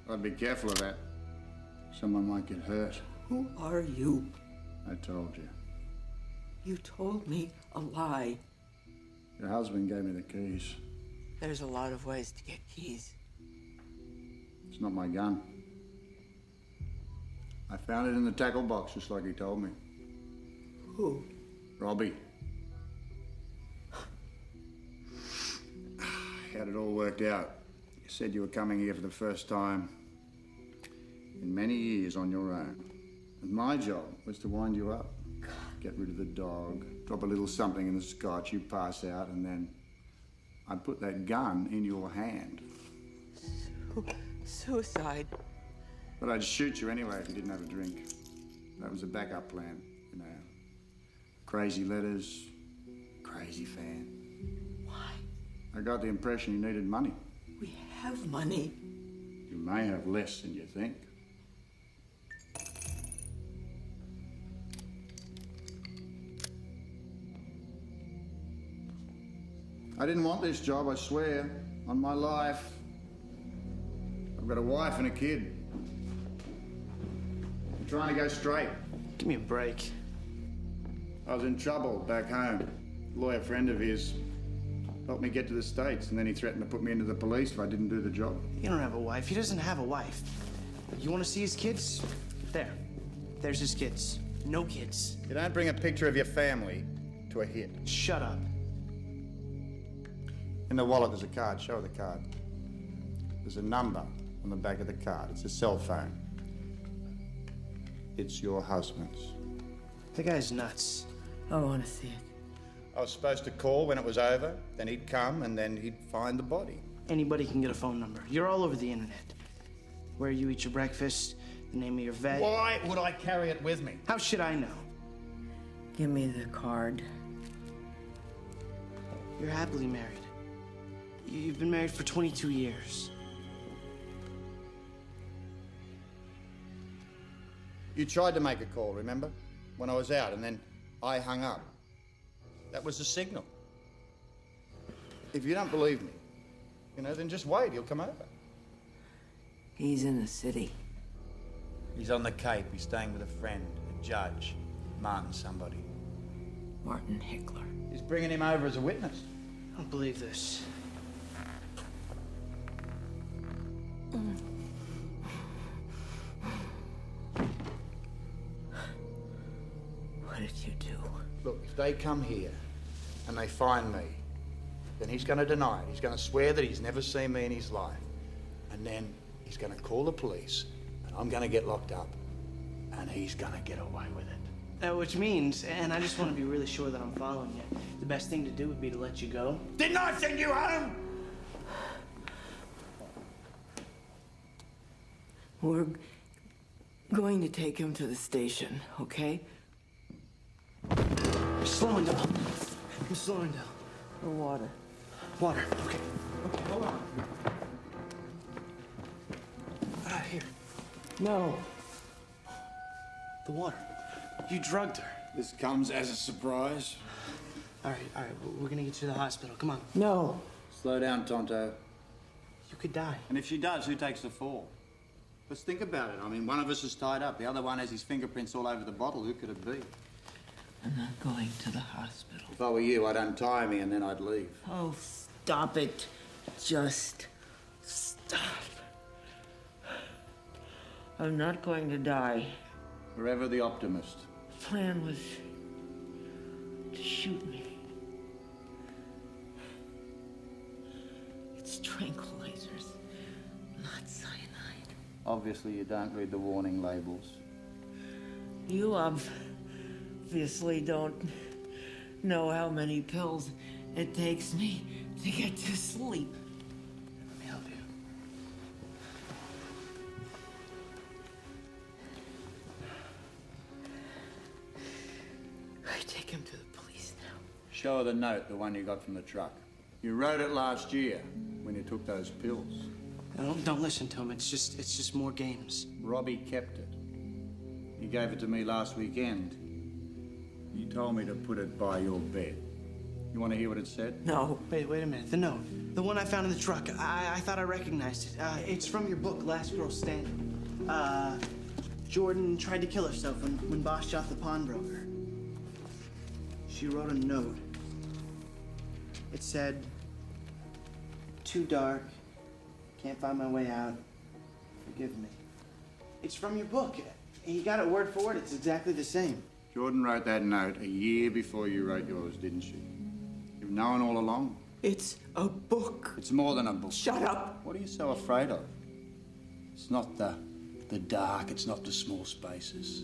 I'd be careful of that. Someone might get hurt. Who are you? I told you. You told me a lie. Your husband gave me the keys. There's a lot of ways to get keys. It's not my gun. I found it in the tackle box, just like he told me. Who? Robbie. How'd it all worked out? You said you were coming here for the first time in many years on your own. And my job was to wind you up. Get rid of the dog, drop a little something in the scotch, you pass out, and then I'd put that gun in your hand. Suicide. But I'd shoot you anyway if you didn't have a drink. That was a backup plan, you know. Crazy letters, crazy fan. Why? I got the impression you needed money. We have money. You may have less than you think. I didn't want this job, I swear, on my life. I've got a wife and a kid. I'm trying to go straight. Give me a break. I was in trouble back home. A lawyer friend of his helped me get to the States, and then he threatened to put me into the police if I didn't do the job. You don't have a wife. He doesn't have a wife. You want to see his kids? There. There's his kids. No kids. You don't bring a picture of your family to a hit. Shut up. In the wallet, there's a card. Show her the card. There's a number on the back of the card. It's a cell phone. It's your husband's. The guy's nuts. I want to see it. I was supposed to call when it was over, then he'd come, and then he'd find the body. Anybody can get a phone number. You're all over the internet. Where you eat your breakfast, the name of your vet. Why would I carry it with me? How should I know? Give me the card. You're happily married. You've been married for 22 years. You tried to make a call, remember? When I was out, and then I hung up. That was the signal. If you don't believe me, you know, then just wait, he'll come over. He's in the city. He's on the Cape, he's staying with a friend, a judge, Martin somebody. Martin Hickler. He's bringing him over as a witness. I don't believe this. What did you do? Look, if they come here and they find me, then he's going to deny it. He's going to swear that he's never seen me in his life. And then he's going to call the police, and I'm going to get locked up, and he's going to get away with it. Which means, and I just want to be really sure that I'm following you, the best thing to do would be to let you go. Didn't I send you home? We're going to take him to the station, okay? You're slowing down. You're slowing down. For water. Water. Okay. Okay, hold on. Here. No. The water. You drugged her. This comes as a surprise. All right. We're gonna get you to the hospital. Come on. No. Slow down, Tonto. You could die. And if she does, who takes the fall? Let's think about it. I mean, one of us is tied up. The other one has his fingerprints all over the bottle. Who could it be? I'm not going to the hospital. If I were you, I'd untie me and then I'd leave. Oh, stop it. Just stop. I'm not going to die. Forever the optimist. The plan was to shoot me. It's tranquilizers, not cyanide. Obviously, you don't read the warning labels. You have obviously don't know how many pills it takes me to get to sleep. Let me help you. I take him to the police now. Show her the note, the one you got from the truck. You wrote it last year when you took those pills. Don't listen to him. It's just more games. Robbie kept it. He gave it to me last weekend. He told me to put it by your bed. You want to hear what it said? No. Wait a minute. The note. The one I found in the truck. I thought I recognized it. It's from your book, Last Girl Standing. Jordan tried to kill herself when Boss shot the pawnbroker. She wrote a note. It said, "Too dark. Can't find my way out. Forgive me." It's from your book. He got it word for word. It's exactly the same. Jordan wrote that note a year before you wrote yours, didn't she? You've known all along. It's a book. It's more than a book. Shut up. What are you so afraid of? It's not the dark, it's not the small spaces.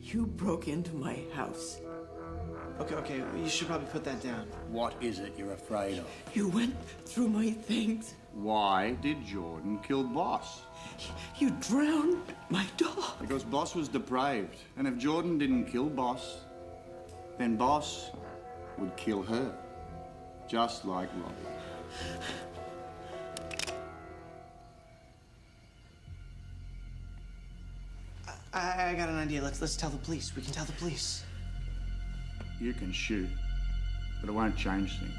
You broke into my house. Okay, you should probably put that down. What is it you're afraid of? You went through my things. Why did Jordan kill Boss? You drowned my dog. Because Boss was depraved. And if Jordan didn't kill Boss, then Boss would kill her. Just like Robbie. I got an idea. Let's tell the police. We can tell the police. You can shoot, but it won't change things.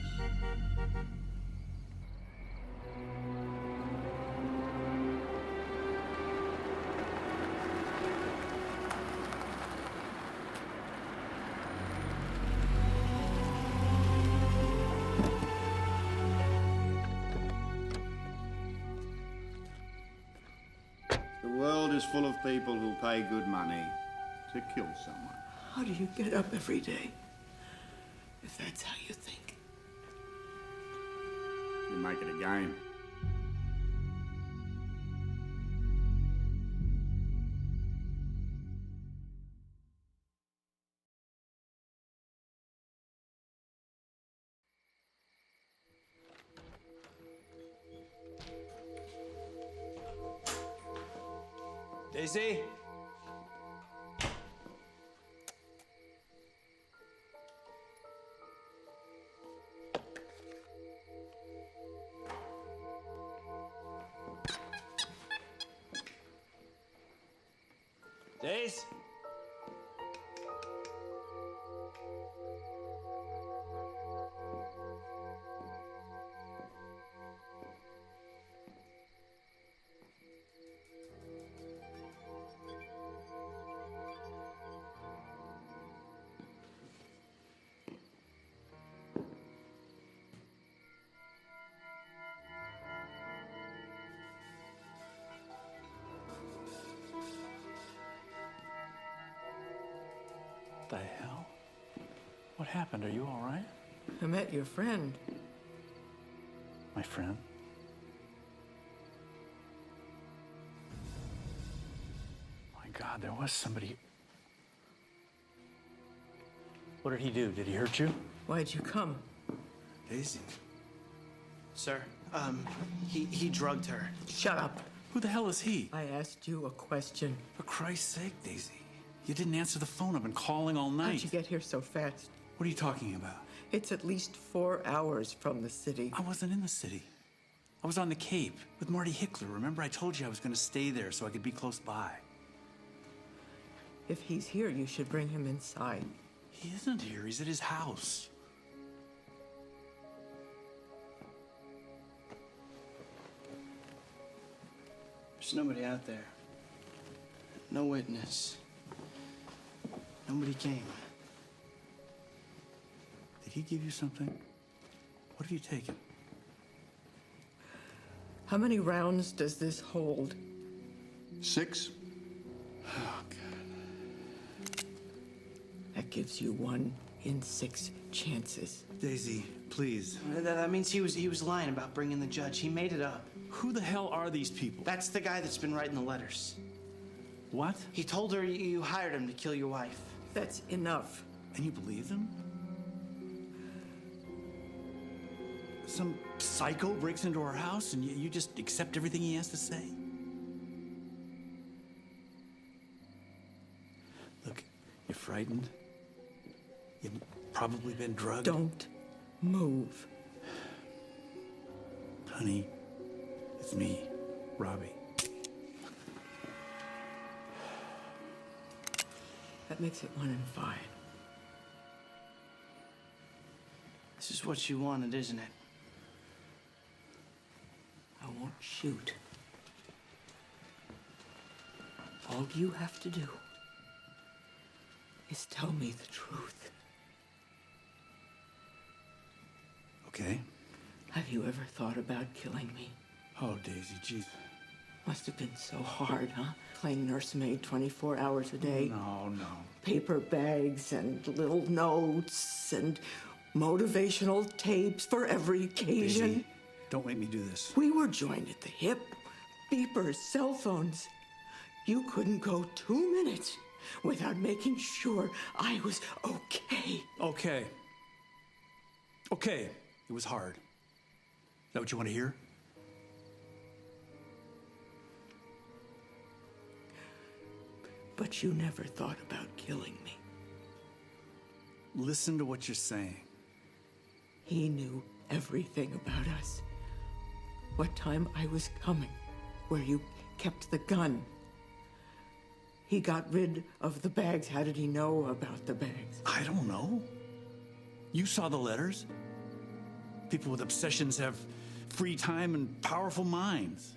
The world is full of people who pay good money to kill someone. How do you get up every day? If that's how you think. You make it a game. Daisy? Daisy? What the hell? What happened? Are you all right? I met your friend. My friend? My God, there was somebody. What did he do? Did he hurt you? Why'd you come? Daisy. Sir, he drugged her. Shut up. Who the hell is he? I asked you a question. For Christ's sake, Daisy. You didn't answer the phone. I've been calling all night. How'd you get here so fast? What are you talking about? It's at least 4 hours from the city. I wasn't in the city. I was on the Cape with Marty Hickler. Remember, I told you I was going to stay there so I could be close by. If he's here, you should bring him inside. He isn't here. He's at his house. There's nobody out there. No witness. Nobody came. Did he give you something? What have you taken? How many rounds does this hold? 6. Oh, God. That gives you 1 in 6 chances. Daisy, please. That means he was lying about bringing the judge. He made it up. Who the hell are these people? That's the guy that's been writing the letters. What? He told her you hired him to kill your wife. That's enough. And you believe him? Some psycho breaks into our house and you just accept everything he has to say? Look, you're frightened. You've probably been drugged. Don't move. Honey, it's me, Robbie. That makes it 1 in 5. This is what you wanted, isn't it? I won't shoot. All you have to do is tell me the truth. Okay. Have you ever thought about killing me? Oh, Daisy, jeez. Must have been so hard, huh? Playing nursemaid 24 hours a day. No. Paper bags and little notes and motivational tapes for every occasion. Daisy, don't make me do this. We were joined at the hip. Beepers, cell phones. You couldn't go 2 minutes without making sure I was okay. Okay. It was hard. Is that what you want to hear? But you never thought about killing me. Listen to what you're saying. He knew everything about us. What time I was coming, where you kept the gun. He got rid of the bags. How did he know about the bags? I don't know. You saw the letters. People with obsessions have free time and powerful minds.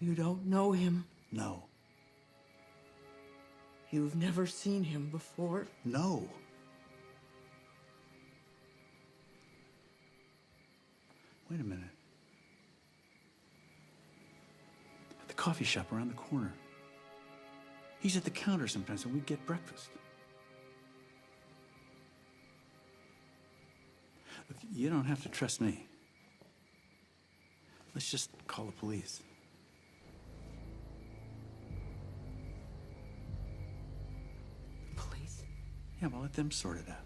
You don't know him. No. You've never seen him before? No. Wait a minute. At the coffee shop around the corner. He's at the counter sometimes when we get breakfast. Look, you don't have to trust me. Let's just call the police. Police? Yeah, well, let them sort it out.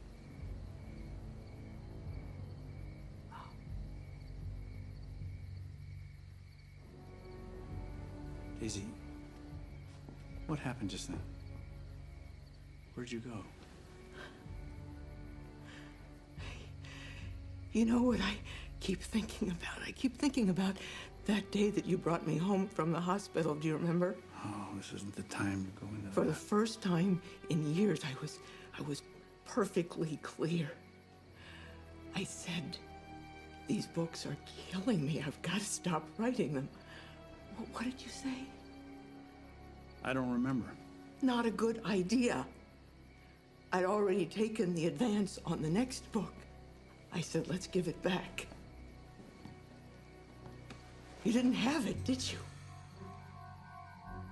Daisy, what happened just then? Where'd you go? You know what I keep thinking about? I keep thinking about that day that you brought me home from the hospital. Do you remember? Oh, this isn't the time to go into For that. the first time in years, I was perfectly clear. I said, these books are killing me. I've got to stop writing them. What did you say? I don't remember. Not a good idea. I'd already taken the advance on the next book. I said, let's give it back. You didn't have it, did you?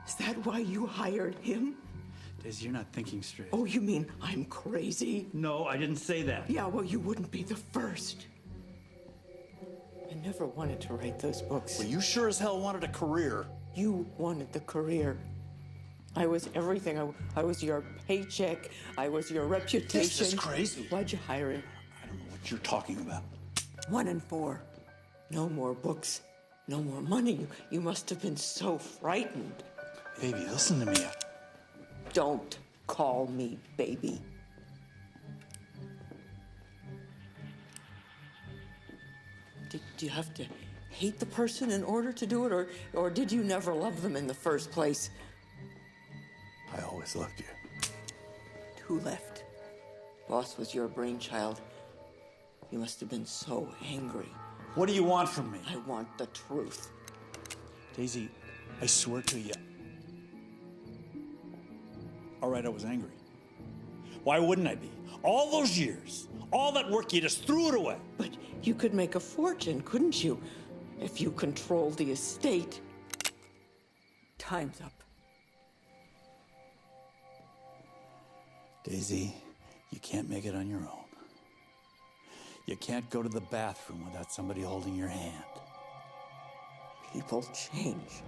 Is that why you hired him? Daisy, you're not thinking straight. Oh, you mean I'm crazy? No, I didn't say that. Yeah, well, you wouldn't be the first. I never wanted to write those books. Well, you sure as hell wanted a career. You wanted the career. I was everything. I was your paycheck. I was your reputation. This is crazy. Why'd you hire him? I don't know what you're talking about. 1 in 4. No more books. No more money. You must have been so frightened. Baby, listen to me. Don't call me baby. Do you have to hate the person in order to do it, or did you never love them in the first place? I always loved you. 2 left. Boss was your brainchild. You must have been so angry. What do you want from me? I want the truth. Daisy, I swear to you. All right, I was angry. Why wouldn't I be? All those years, all that work, you just threw it away. But you could make a fortune, couldn't you? If you controlled the estate. Time's up. Daisy, you can't make it on your own. You can't go to the bathroom without somebody holding your hand. People change.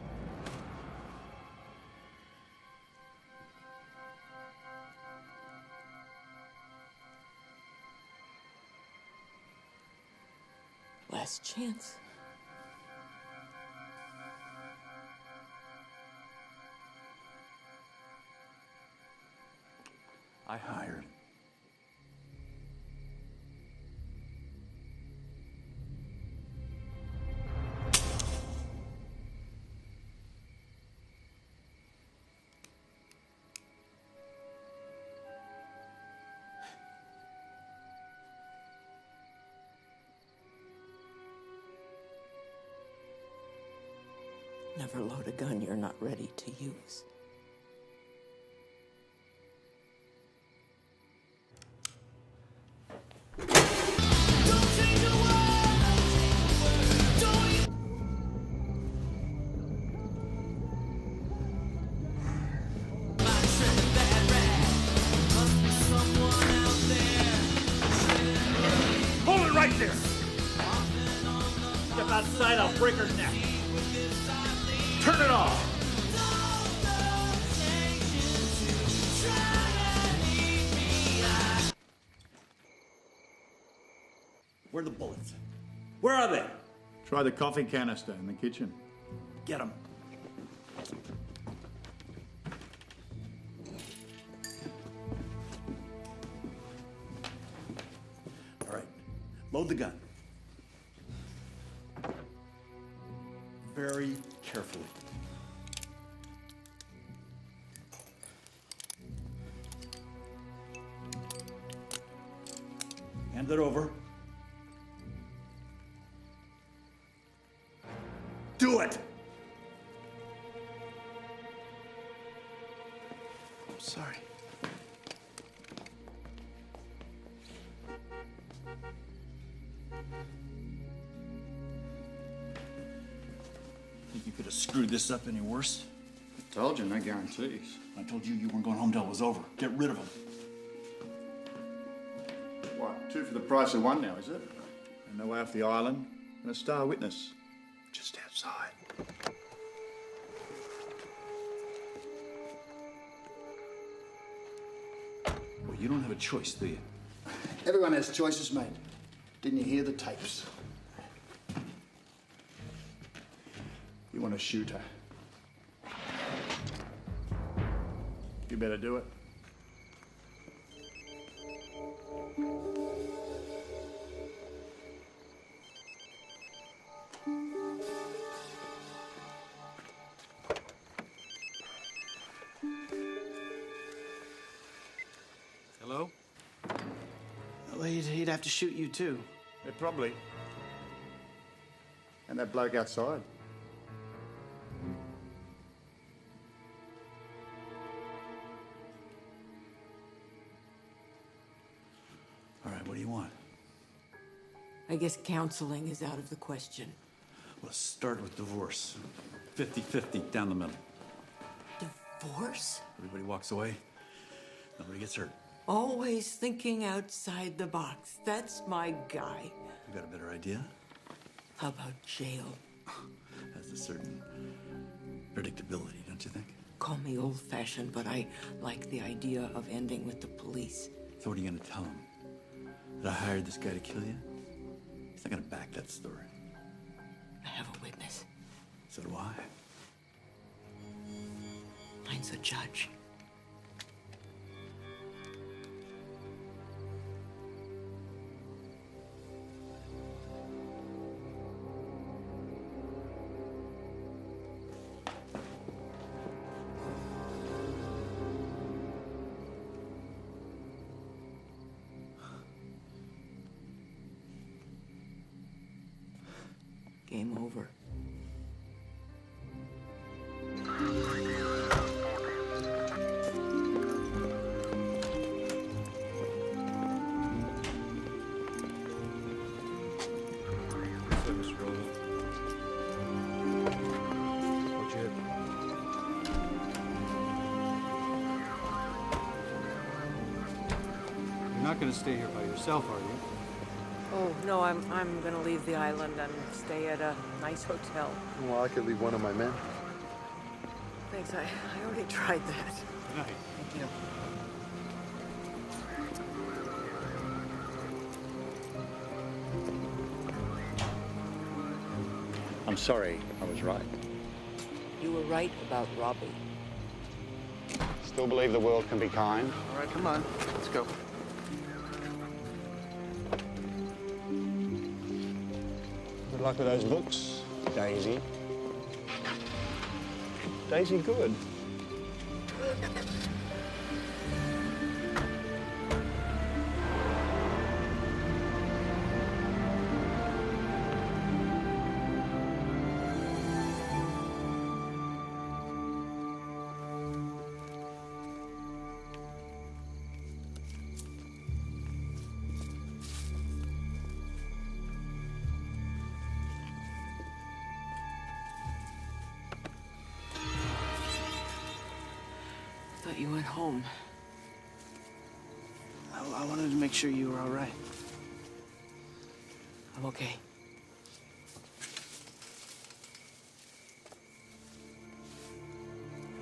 last chance. I hired. Never load a gun you're not ready to use. Hold it right there! Step outside, I'll break her neck. Turn it off! Where are the bullets? Where are they? Try the coffee canister in the kitchen. Get them. All right, load the gun. Very carefully. Hand it over. Do it! I'm sorry. Think you could have screwed this up any worse? I told you, no guarantees. I told you you weren't going home till it was over. Get rid of him. What, 2 for the price of 1 now, is it? And no way off the island, and a star witness. Just outside. Well, you don't have a choice, do you? Everyone has choices, mate. Didn't you hear the tapes? You want to shoot her? You better do it. Hello? Well, he'd have to shoot you too. Yeah, probably. And that bloke outside. All right, what do you want? I guess counseling is out of the question. Let's start with divorce. 50-50 down the middle. Divorce? Everybody walks away. Nobody gets hurt. Always thinking outside the box. That's my guy. You got a better idea? How about jail? Has a certain predictability, don't you think? Call me old-fashioned, but I like the idea of ending with the police. So what are you gonna tell him? That I hired this guy to kill you? He's not gonna back that story. I have a witness. So do I. Mine's a judge. Game over. Service roll. What'd you hit? You're not going to stay here by yourself, are you? Oh, no, I'm gonna leave the island and stay at a nice hotel. Well, I could leave one of my men. Thanks, I already tried that. Good night. Thank you. I'm sorry, I was right. You were right about Robbie. Still believe the world can be kind? All right, come on. Let's go. Good luck with those books, Daisy. Daisy good. I thought you went home. I wanted to make sure you were all right. I'm okay.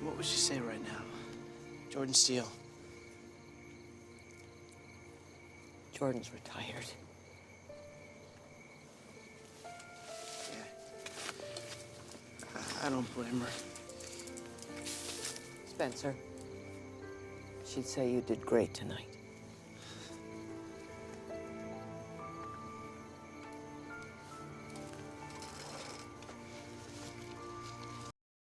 What would you say right now? Jordan Steele. Jordan's retired. I don't blame her. Spencer, she'd say you did great tonight.